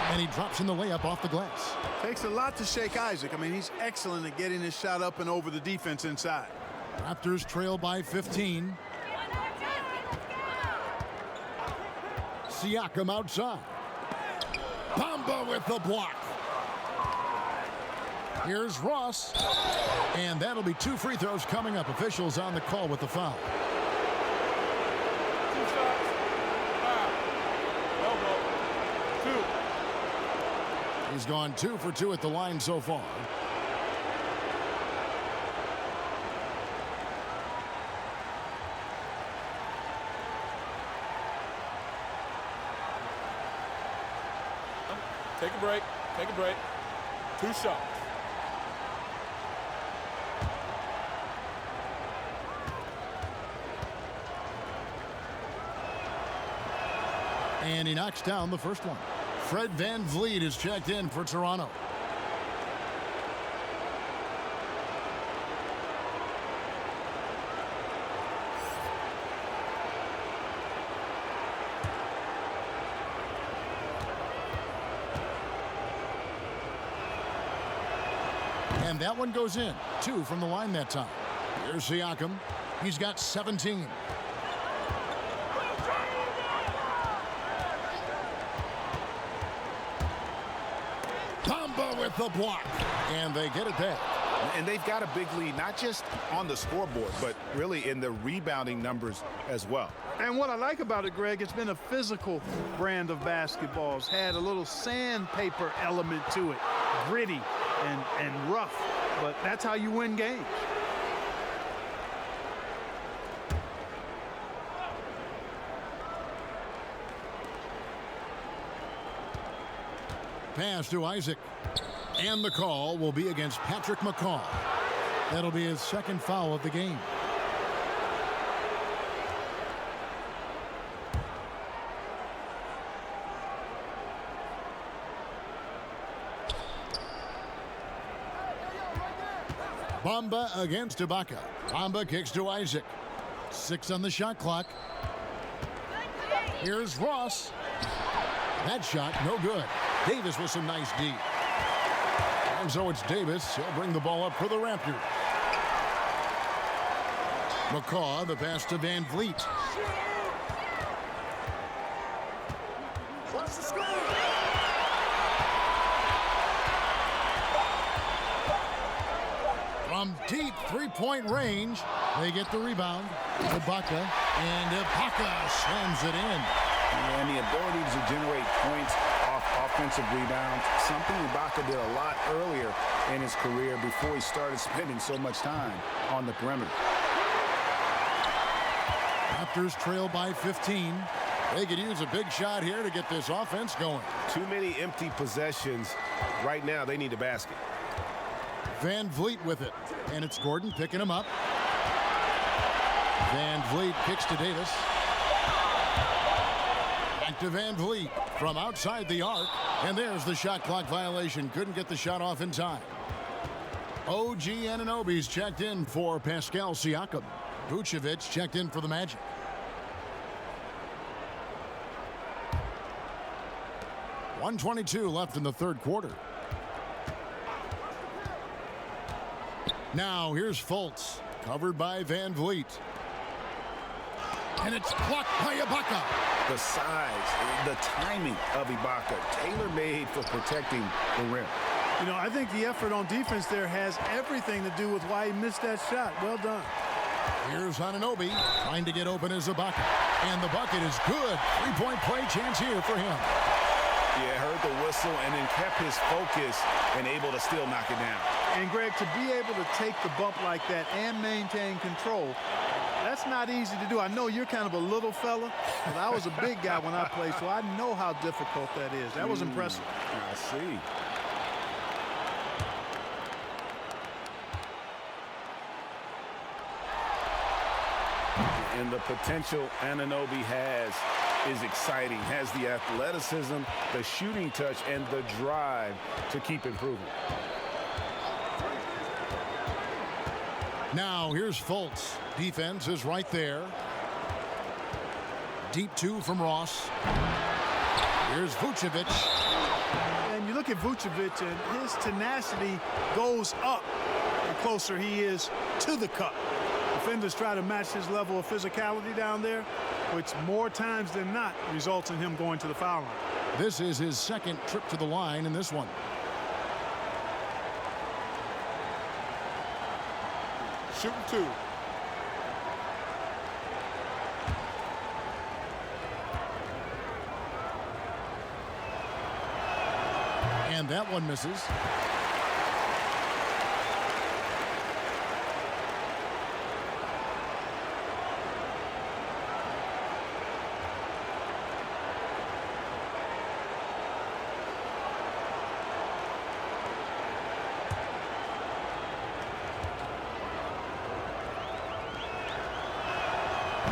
And he drops in the layup off the glass. Takes a lot to shake Isaac. I mean, he's excellent at getting his shot up and over the defense inside. Raptors trail by 15. Siakam outside. Bamba with the block. Here's Ross. And that'll be 2 free throws coming up. Officials on the call with the foul. He's gone 2 for 2 at the line so far. Take a break. Take a break. 2 shots. And he knocks down the first one. Fred VanVleet is checked in for Toronto. And that one goes in. 2 from the line that time. Here's Siakam. He's got 17. Bamba with the block. And they get it back. And they've got a big lead, not just on the scoreboard, but really in the rebounding numbers as well. And what I like about it, Greg, it's been a physical brand of basketball. It's had a little sandpaper element to it. Gritty and rough. But that's how you win games. Pass to Isaac. And the call will be against Patrick McCaw. That'll be his second foul of the game. Bamba against Ibaka. Bamba kicks to Isaac. 6 on the shot clock. Here's Ross. That shot, no good. Davis with some nice D. And so it's Davis. He'll bring the ball up for the Raptors. McCaw, the pass to VanVleet. What's the score? From deep three-point range, they get the rebound. Ibaka, and Ibaka slams it in. And the ability to generate points off offensive rebounds, something Ibaka did a lot earlier in his career before he started spending so much time on the perimeter. Raptors trail by 15. They could use a big shot here to get this offense going. Too many empty possessions. Right now, they need a basket. VanVleet with it. And it's Gordon picking him up. VanVleet kicks to Davis. Back to VanVleet from outside the arc. And there's the shot clock violation. Couldn't get the shot off in time. OG Anunoby's checked in for Pascal Siakam. Vucevic checked in for the Magic. .122 left in the third quarter. Now here's Fultz, covered by VanVleet. And it's blocked by Ibaka. the size, the timing of Ibaka, tailor-made for protecting the rim. You know, I think the effort on defense there has everything to do with why he missed that shot. Well done. Here's Anunoby trying to get open as Ibaka. And the bucket is good. Three-point play chance here for him. Yeah, heard the whistle and then kept his focus and able to still knock it down. And, Greg, to be able to take the bump like that and maintain control, that's not easy to do. I know you're kind of a little fella, but I was a big guy when I played, so I know how difficult that is. That was impressive. I see. And the potential Anunoby has is exciting. Has the athleticism, the shooting touch, and the drive to keep improving. Now here's Fultz. Defense is right there. Deep two from Ross. Here's Vucevic. And you look at Vucevic, and his tenacity goes up the closer he is to the cup. Defenders try to match his level of physicality down there, which more times than not results in him going to the foul line. This is his second trip to the line in this one. Shooting two. And that one misses.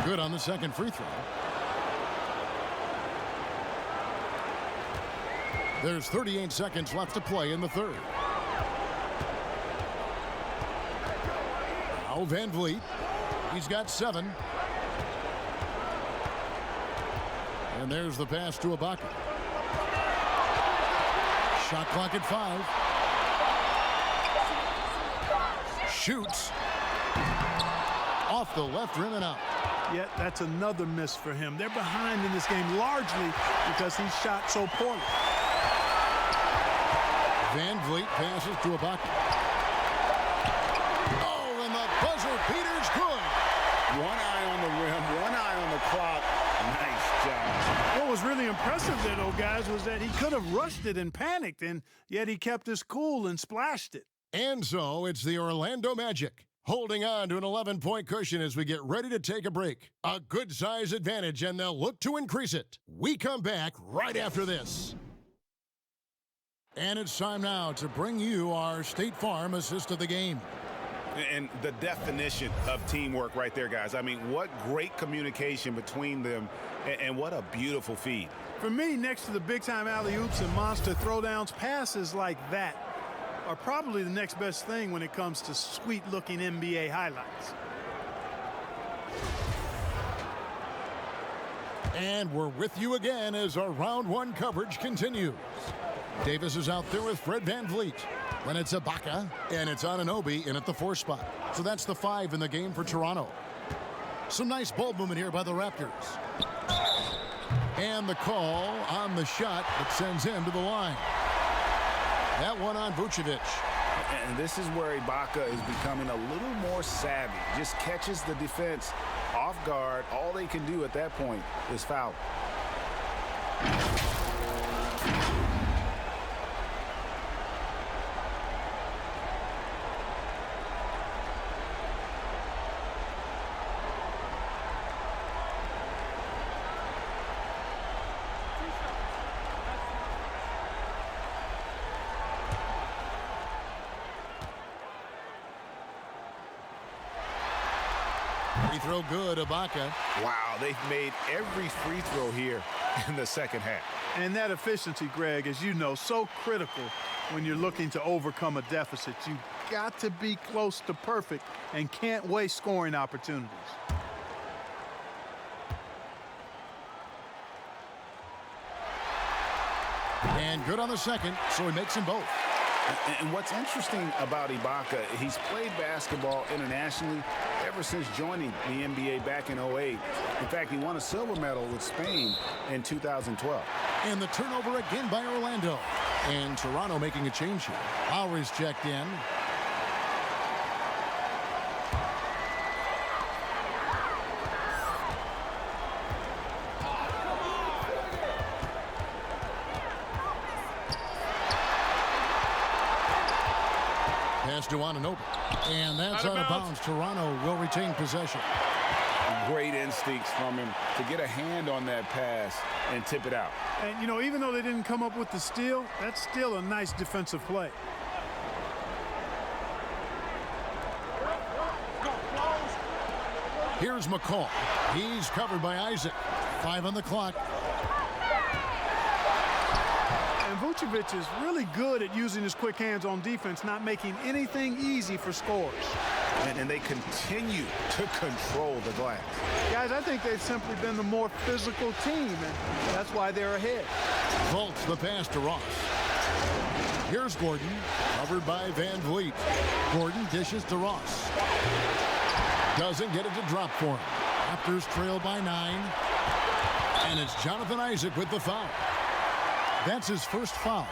Good on the second free throw. There's 38 seconds left to play in the third. Now Van Vliet. He's got 7. And there's the pass to Ibaka. Shot clock at 5. Shoots. Off the left rim and out. Yet that's another miss for him. They're behind in this game largely because he shot so poorly. Van Vliet passes to Ibaka. Oh, and the buzzer beater's good. One eye on the rim, one eye on the clock. Nice job. What was really impressive there, though, guys, was that he could have rushed it and panicked, and yet he kept his cool and splashed it. And so it's the Orlando Magic holding on to an 11-point cushion as we get ready to take a break. A good size advantage, and they'll look to increase it. We come back right after this. And it's time now to bring you our State Farm assist of the game. And the definition of teamwork right there, guys. I mean, what great communication between them, and what a beautiful feed. For me, next to the big-time alley-oops and monster throwdowns, passes like that are probably the next best thing when it comes to sweet-looking NBA highlights. And we're with you again as our round one coverage continues. Davis is out there with Fred Van Vliet. Then it's Ibaka, and it's Anunoby in at the 4 spot. So that's the 5 in the game for Toronto. Some nice ball movement here by the Raptors. And the call on the shot that sends him to the line. That one on Vucevic. And this is where Ibaka is becoming a little more savvy. Just catches the defense off guard. All they can do at that point is foul. Free throw good, Ibaka. Wow, they've made every free throw here in the second half. And that efficiency, Greg, as you know, so critical when you're looking to overcome a deficit. You've got to be close to perfect and can't waste scoring opportunities. And good on the second, so he makes them both. And what's interesting about Ibaka, he's played basketball internationally ever since joining the NBA back in '08. In fact, he won a silver medal with Spain in 2012. And the turnover again by Orlando. And Toronto making a change here. Lowry's checked in. Pass to Anunoby. And that's out of bounds. Toronto will retain possession. Great instincts from him to get a hand on that pass and tip it out. And, you know, even though they didn't come up with the steal, that's still a nice defensive play. Here's McCall. He's covered by Isaac. 5 on the clock. And Vucevic is really good at using his quick hands on defense, not making anything easy for scores. And they continue to control the glass. Guys, I think they've simply been the more physical team, and that's why they're ahead. Fultz the pass to Ross. Here's Gordon, covered by Van Vliet. Gordon dishes to Ross. Doesn't get it to drop for him. Raptors trail by 9. And it's Jonathan Isaac with the foul. That's his first foul.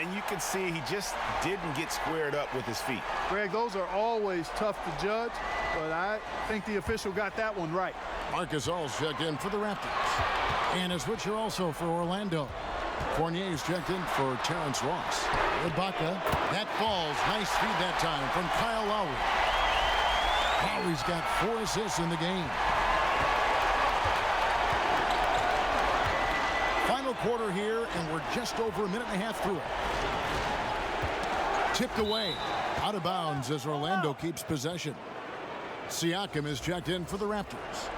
And you can see he just didn't get squared up with his feet. Greg, those are always tough to judge, but I think the official got that one right. Marcus All's checked in for the Raptors. And a switcher also for Orlando. Fournier's checked in for Terrence Ross. Ibaka, that falls. Nice feed that time from Kyle Lowry. Lowry's got 4 assists in the game. Final quarter here, and we're just over a minute and a half through it. Tipped away. Out of bounds as Orlando keeps possession. Siakam is checked in for the Raptors.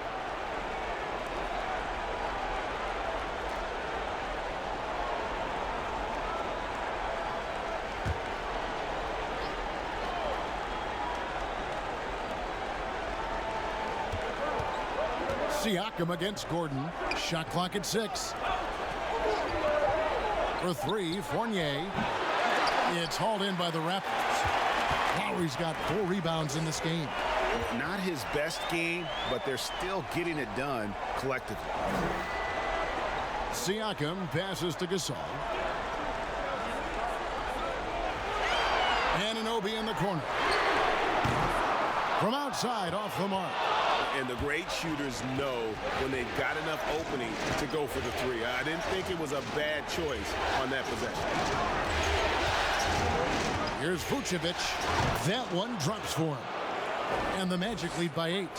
Siakam against Gordon. Shot clock at 6. For 3, Fournier. It's hauled in by the Raptors. Lowry's got 4 rebounds in this game. Not his best game, but they're still getting it done collectively. Siakam passes to Gasol. Anunoby in the corner. From outside, off the mark. And the great shooters know when they've got enough opening to go for the 3. I didn't think it was a bad choice on that possession. Here's Vucevic. That one drops for him. And the Magic lead by 8.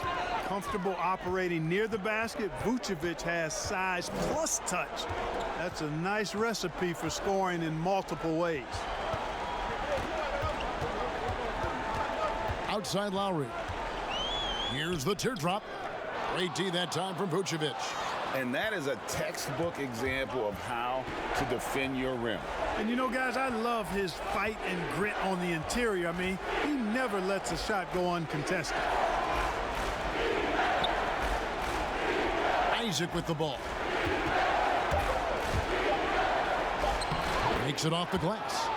Comfortable operating near the basket. Vucevic has size plus touch. That's a nice recipe for scoring in multiple ways. Outside Lowry. Here's the teardrop. Great D that time from Vucevic. And that is a textbook example of how to defend your rim. And you know, guys, I love his fight and grit on the interior. I mean, he never lets a shot go uncontested. Isaac with the ball. Makes it off the glass.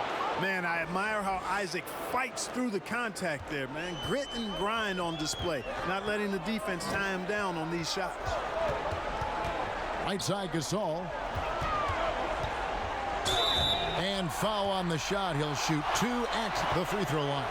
Man, I admire how Isaac fights through the contact there, man. Grit and grind on display, not letting the defense tie him down on these shots. Right side Gasol. And foul on the shot. He'll shoot 2 at the free throw line.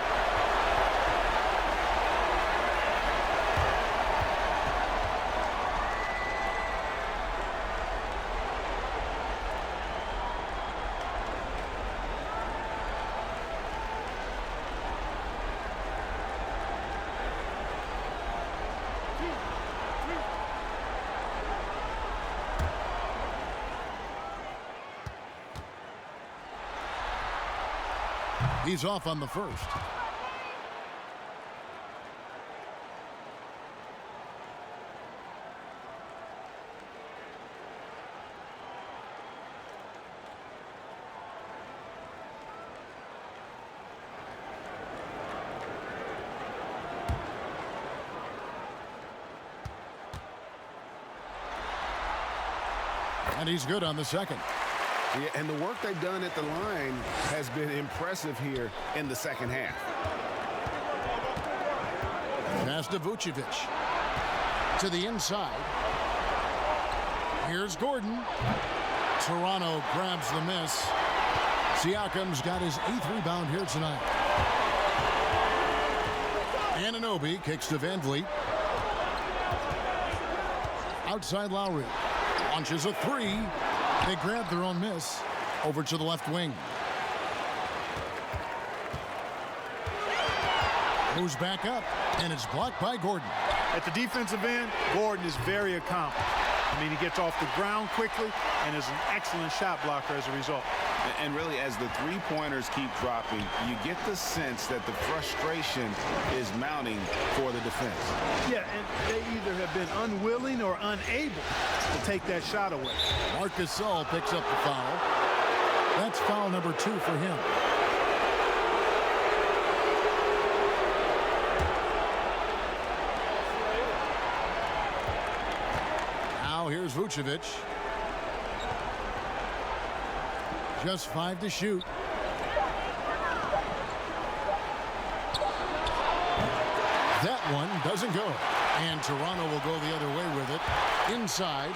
He's off on the first. And he's good on the second. Yeah, and the work they've done at the line has been impressive here in the second half. Pass to Vucevic. To the inside. Here's Gordon. Toronto grabs the miss. Siakam's got his 8th rebound here tonight. Anunoby kicks to Van Vliet. Outside Lowry. Launches a 3. They grab their own miss. Over to the left wing. Moves back up, and it's blocked by Gordon. At the defensive end, Gordon is very accomplished. I mean, he gets off the ground quickly and is an excellent shot blocker as a result. And really, as the three-pointers keep dropping, you get the sense that the frustration is mounting for the defense. Yeah, and they either have been unwilling or unable to take that shot away. Marc Gasol picks up the foul. That's foul number 2 for him. Now here's Vucevic. Just 5 to shoot. That one doesn't go. And Toronto will go the other way with it. Inside.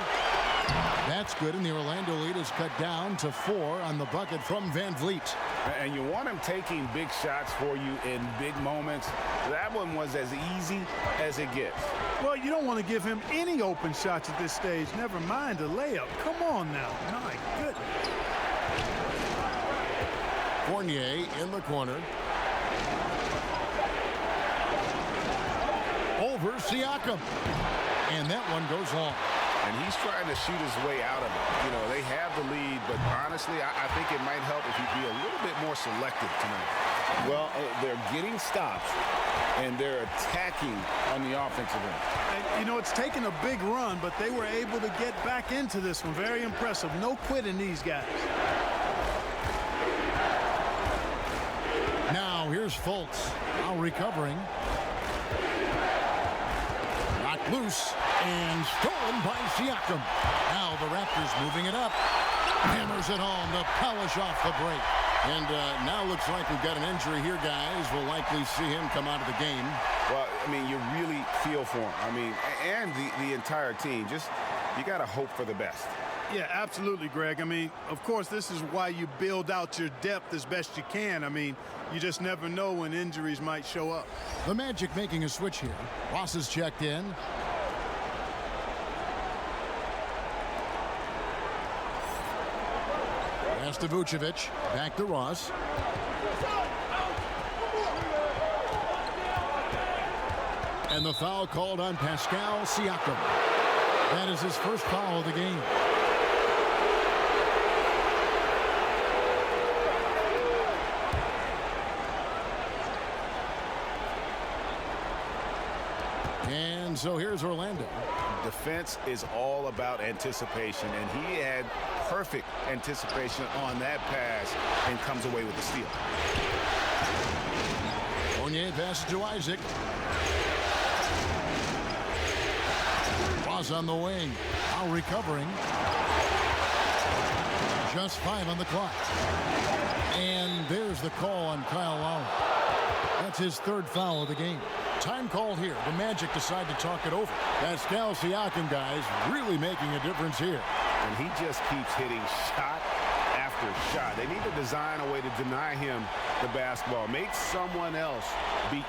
That's good, and the Orlando lead is cut down to 4 on the bucket from Van Vliet. And you want him taking big shots for you in big moments. That one was as easy as it gets. Well, you don't want to give him any open shots at this stage. Never mind a layup. Come on now. My goodness. Fournier in the corner. Over Siakam. And that one goes long. And he's trying to shoot his way out of it. You know, they have the lead, but honestly, I think it might help if he'd be a little bit more selective tonight. Well, they're getting stops, and they're attacking on the offensive end. And, you know, it's taken a big run, but they were able to get back into this one. Very impressive. No quitting these guys. Now here's Fultz. Now recovering. Knocked loose and stolen by Siakam. Now the Raptors moving it up. Hammers it home to polish off the break. And now looks like we've got an injury here, guys. We'll likely see him come out of the game. Well, I mean, you really feel for him. I mean, and the entire team. Just, you got to hope for the best. Yeah, absolutely, Greg. I mean, of course, this is why you build out your depth as best you can. I mean, you just never know when injuries might show up. The Magic making a switch here. Ross is checked in. Pass to Vucevic. Back to Ross. And the foul called on Pascal Siakam. That is his first foul of the game. And so here's Orlando. Defense is all about anticipation, and he had perfect anticipation on that pass and comes away with the steal. Fournier passes to Isaac. Ross on the wing. Now recovering. Just 5 on the clock. And there's the call on Kyle Lowry. That's his 3rd foul of the game. Time called here. The Magic decide to talk it over. Pascal Siakam, guys, really making a difference here. And he just keeps hitting shot after shot. They need to design a way to deny him the basketball. Make someone else beat you.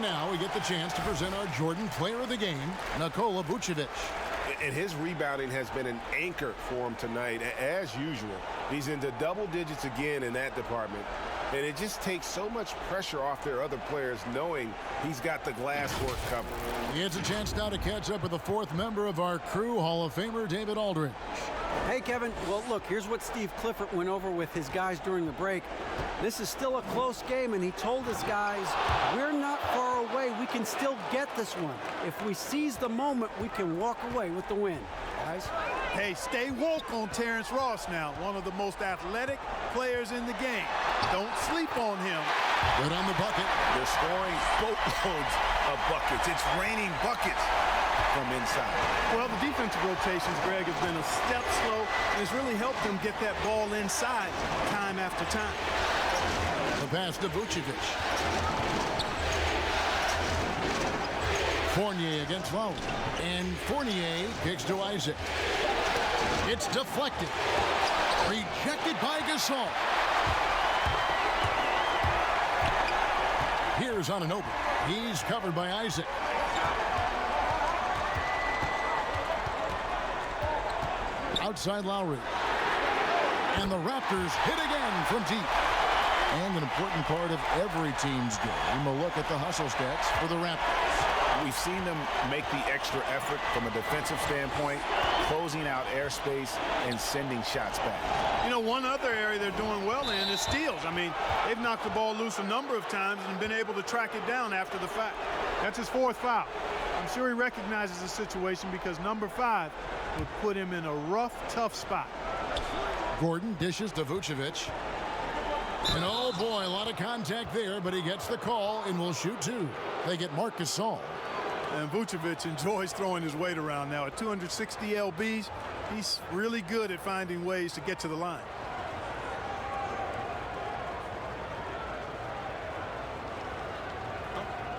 And now we get the chance to present our Jordan Player of the Game, Nikola Vucevic. And his rebounding has been an anchor for him tonight, as usual. He's into double digits again in that department. And it just takes so much pressure off their other players knowing he's got the glass work covered. He has a chance now to catch up with the fourth member of our crew, Hall of Famer David Aldridge. Hey, Kevin. Well, look, here's what Steve Clifford went over with his guys during the break. This is still a close game, and he told his guys, we're not far away. We can still get this one. If we seize the moment, we can walk away with the win. Guys? Hey, stay woke on Terrence Ross now, one of the most athletic players in the game. Don't sleep on him. Good on the bucket. They're scoring boatloads of buckets. It's raining buckets from inside. Well, the defensive rotations, Greg, have been a step slow, and it's really helped them get that ball inside time after time. The pass to Vucevic. Fournier against Lowry. And Fournier kicks to Isaac. It's deflected. Rejected by Gasol. Here's Anunoby. He's covered by Isaac. Outside Lowry. And the Raptors hit again from deep. And an important part of every team's game, a look at the hustle stats for the Raptors. We've seen them make the extra effort from a defensive standpoint, closing out airspace and sending shots back. You know, one other area they're doing well in is steals. I mean, they've knocked the ball loose a number of times and been able to track it down after the fact. That's his fourth foul. I'm sure he recognizes the situation because number 5 would put him in a rough, tough spot. Gordon dishes to Vucevic. And oh boy, a lot of contact there, but he gets the call and will shoot 2. They get Marc Gasol. And Vucevic enjoys throwing his weight around now. At 260 lbs, he's really good at finding ways to get to the line.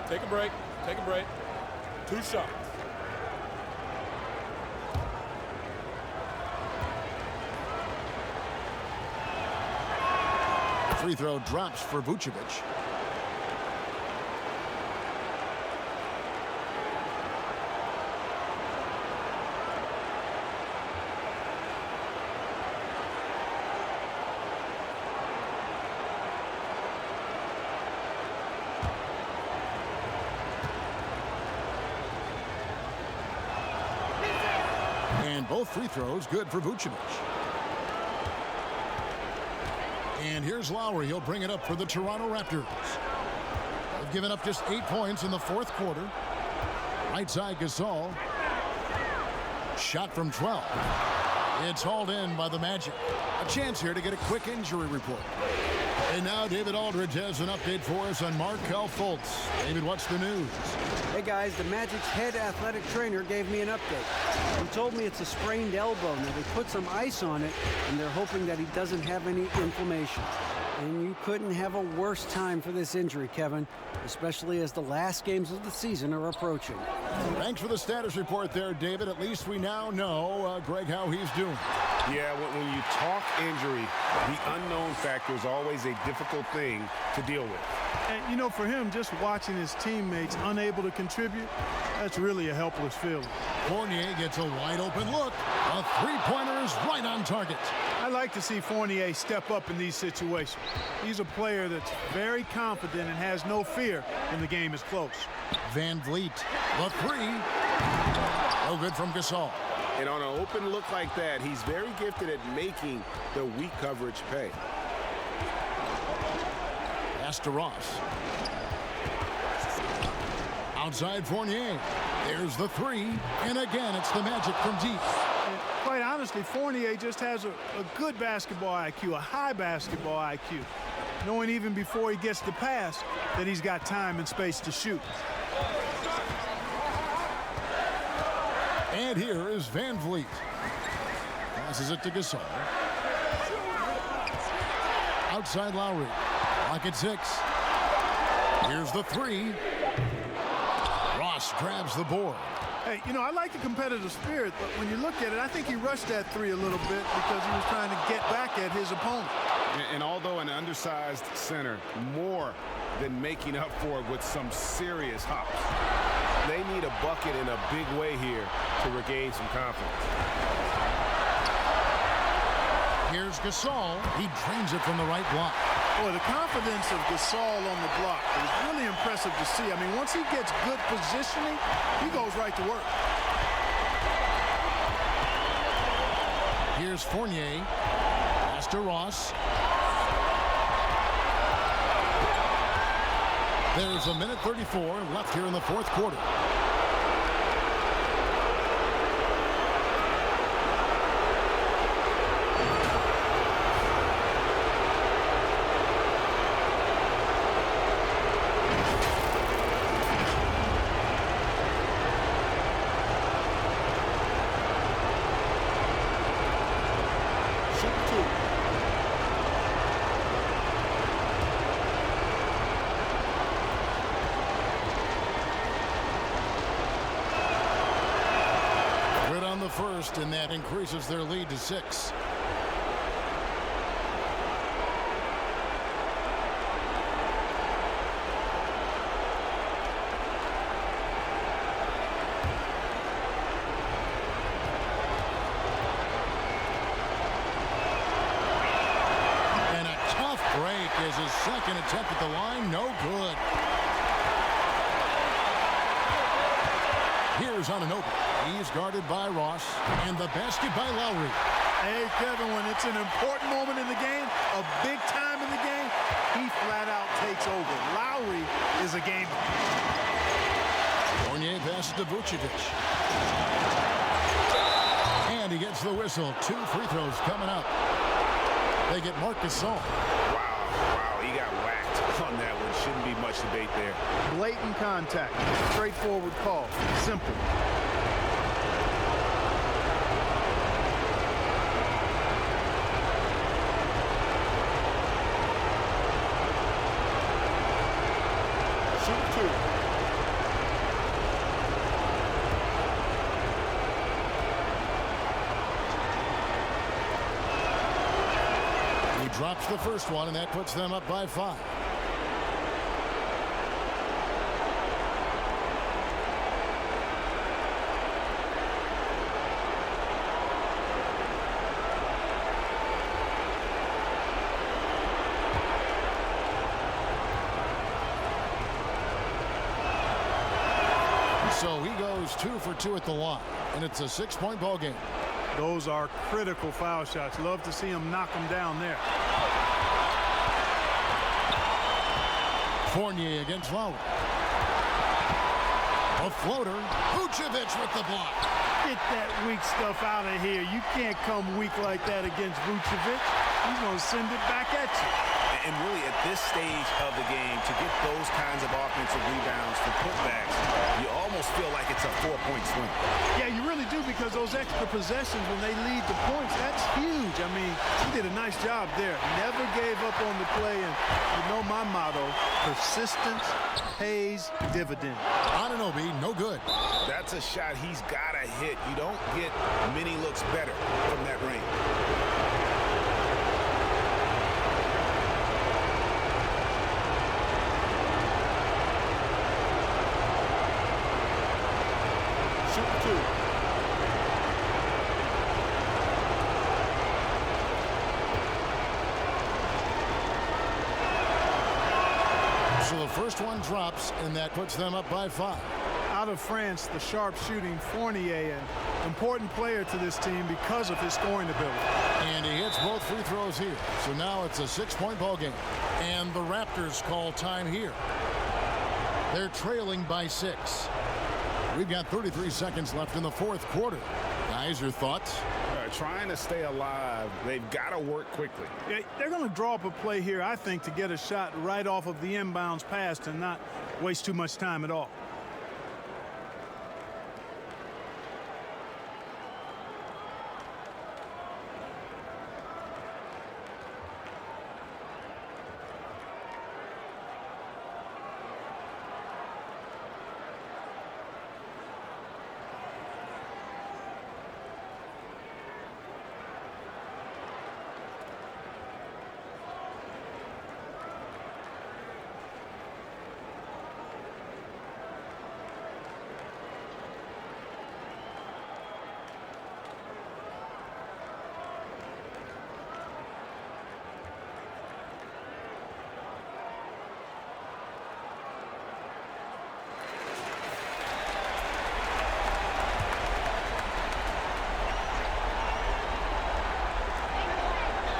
Take a break. Take a break. 2 shots. Free throw drops for Vucevic. And both free throws good for Vucevic. And here's Lowry. He'll bring it up for the Toronto Raptors. They've given up just 8 points in the fourth quarter. Right side Gasol. Shot from 12. It's hauled in by the Magic. A chance here to get a quick injury report. And now David Aldridge has an update for us on Markelle Fultz. David, what's the news? Hey guys, the Magic's head athletic trainer gave me an update. He told me it's a sprained elbow. Now they put some ice on it, and they're hoping that he doesn't have any inflammation. And you couldn't have a worse time for this injury, Kevin, especially as the last games of the season are approaching. Thanks for the status report there, David. At least we now know, Greg, how he's doing. Yeah, when you talk injury, the unknown factor is always a difficult thing to deal with. And, you know, for him, just watching his teammates unable to contribute, that's really a helpless feeling. Fournier gets a wide-open look. A three-pointer is right on target. I like to see Fournier step up in these situations. He's a player that's very confident and has no fear when the game is close. Van Vliet, the three. No good from Gasol. And on an open look like that, he's very gifted at making the weak coverage pay. Pass to Ross. Outside Fournier. There's the three. And again, it's the Magic from deep. And quite honestly, Fournier just has a good basketball IQ, a high basketball IQ, knowing even before he gets the pass that he's got time and space to shoot. And here is Van Vliet. Passes it to Gasol. Outside Lowry. Lock at 6. Here's the three. Ross grabs the board. Hey, you know, I like the competitive spirit, but when you look at it, I think he rushed that three a little bit because he was trying to get back at his opponent. And although an undersized center, more than making up for it with some serious hops. They need a bucket in a big way here to regain some confidence. Here's Gasol. He drains it from the right block. Boy, the confidence of Gasol on the block is really impressive to see. I mean, once he gets good positioning, he goes right to work. Here's Fournier. Pass to Ross. There's a minute 34 left here in the fourth quarter. First, and that increases their lead to 6. And a tough break is his second attempt at the line. No good. Here's Anunoby. He's guarded by Ross, and the basket by Lowry. Hey, Kevin, when it's an important moment in the game, a big time in the game, he flat out takes over. Lowry is a gamer. Fournier passes to Vucevic. And he gets the whistle. 2 free throws coming up. They get Marc Gasol. Wow, he got whacked on that one. Shouldn't be much debate there. Blatant contact. Straightforward call. Simple. Drops the first one, and that puts them up by 5. So he goes 2 for 2 at the line, and it's a 6-point ball game. Those are critical foul shots. Love to see him knock them down there. Fournier against Lowry. A floater. Vucevic with the block. Get that weak stuff out of here. You can't come weak like that against Vucevic. He's going to send it back at you. And really, at this stage of the game, to get those kinds of offensive rebounds for putbacks, you almost feel like it's a 4-point swing. Yeah, you really do, because those extra possessions, when they lead to points, that's huge. I mean, he did a nice job there. Never gave up on the play, and you know my motto, persistence pays dividends. Anunoby, no good. That's a shot he's got to hit. You don't get many looks better from that range. So the first one drops, and that puts them up by 5. Out of France, the sharpshooting Fournier, an important player to this team because of his scoring ability. And he hits both free throws here. So now it's a 6-point ball game. And the Raptors call time here. They're trailing by 6. We've got 33 seconds left in the fourth quarter. Guys, your thoughts? Trying to stay alive. They've got to work quickly. Yeah, they're going to draw up a play here, I think, to get a shot right off of the inbounds pass and not waste too much time at all.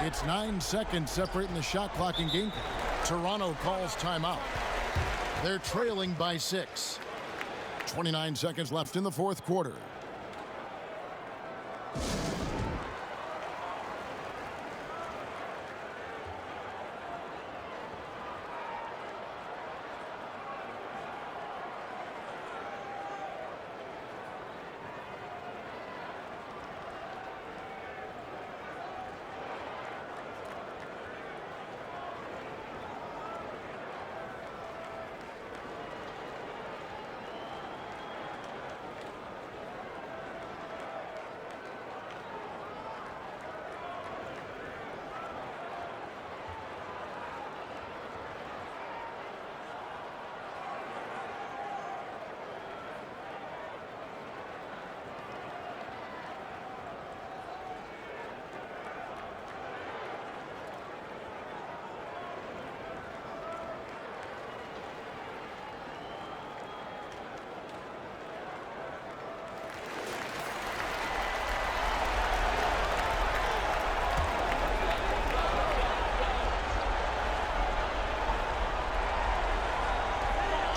It's 9 seconds separating the shot clock and game clock. Toronto calls timeout. They're trailing by 6. 29 seconds left in the fourth quarter.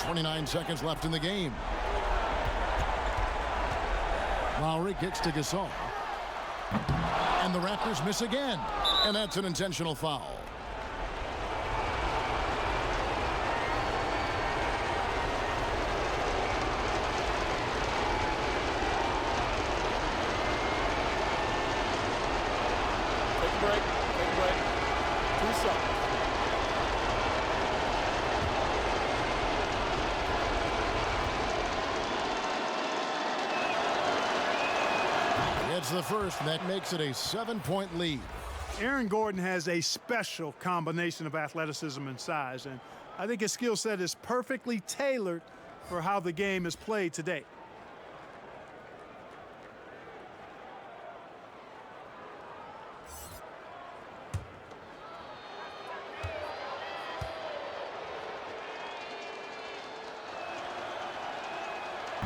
.29 seconds left in the game. Lowry gets to Gasol. And the Raptors miss again. And that's an intentional foul. Take a break. Take a break. 2 shots. It's the first, and that makes it a 7-point lead. Aaron Gordon has a special combination of athleticism and size, and I think his skill set is perfectly tailored for how the game is played today.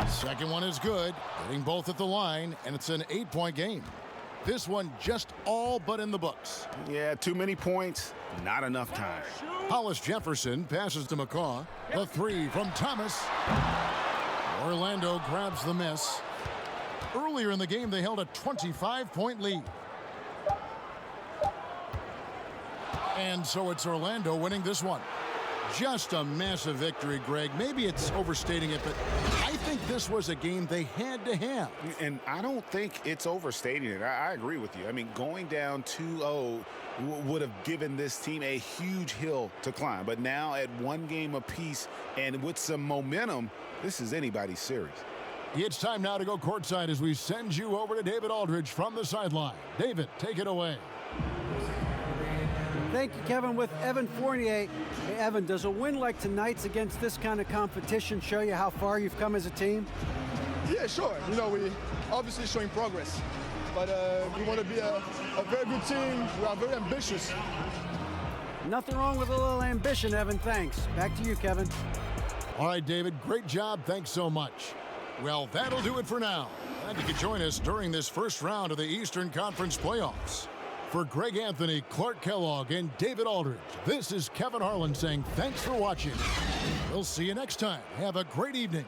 Second one is good, hitting both at the line, and it's an 8-point game. This one just all but in the books. Yeah, too many points, not enough time. Hollis Jefferson passes to McCaw. The three from Thomas. Orlando grabs the miss. Earlier in the game, they held a 25-point lead. And so it's Orlando winning this one. Just a massive victory, Greg. Maybe it's overstating it, but I think this was a game they had to have. And I don't think it's overstating it. I agree with you. I mean, going down 2-0 would have given this team a huge hill to climb. But now at 1 game apiece and with some momentum, this is anybody's series. It's time now to go courtside as we send you over to David Aldridge from the sideline. David, take it away. Thank you, Kevin. With Evan Fournier. Hey, Evan, does a win like tonight's against this kind of competition show you how far you've come as a team? Yeah, sure. You know, we obviously showing progress, but we want to be a very good team. We are very ambitious. Nothing wrong with a little ambition, Evan. Thanks. Back to you, Kevin. All right, David, great job. Thanks so much. Well, that'll do it for now. Glad you could join us during this first round of the Eastern Conference playoffs. For Greg Anthony, Clark Kellogg, and David Aldridge, this is Kevin Harlan saying thanks for watching. We'll see you next time. Have a great evening.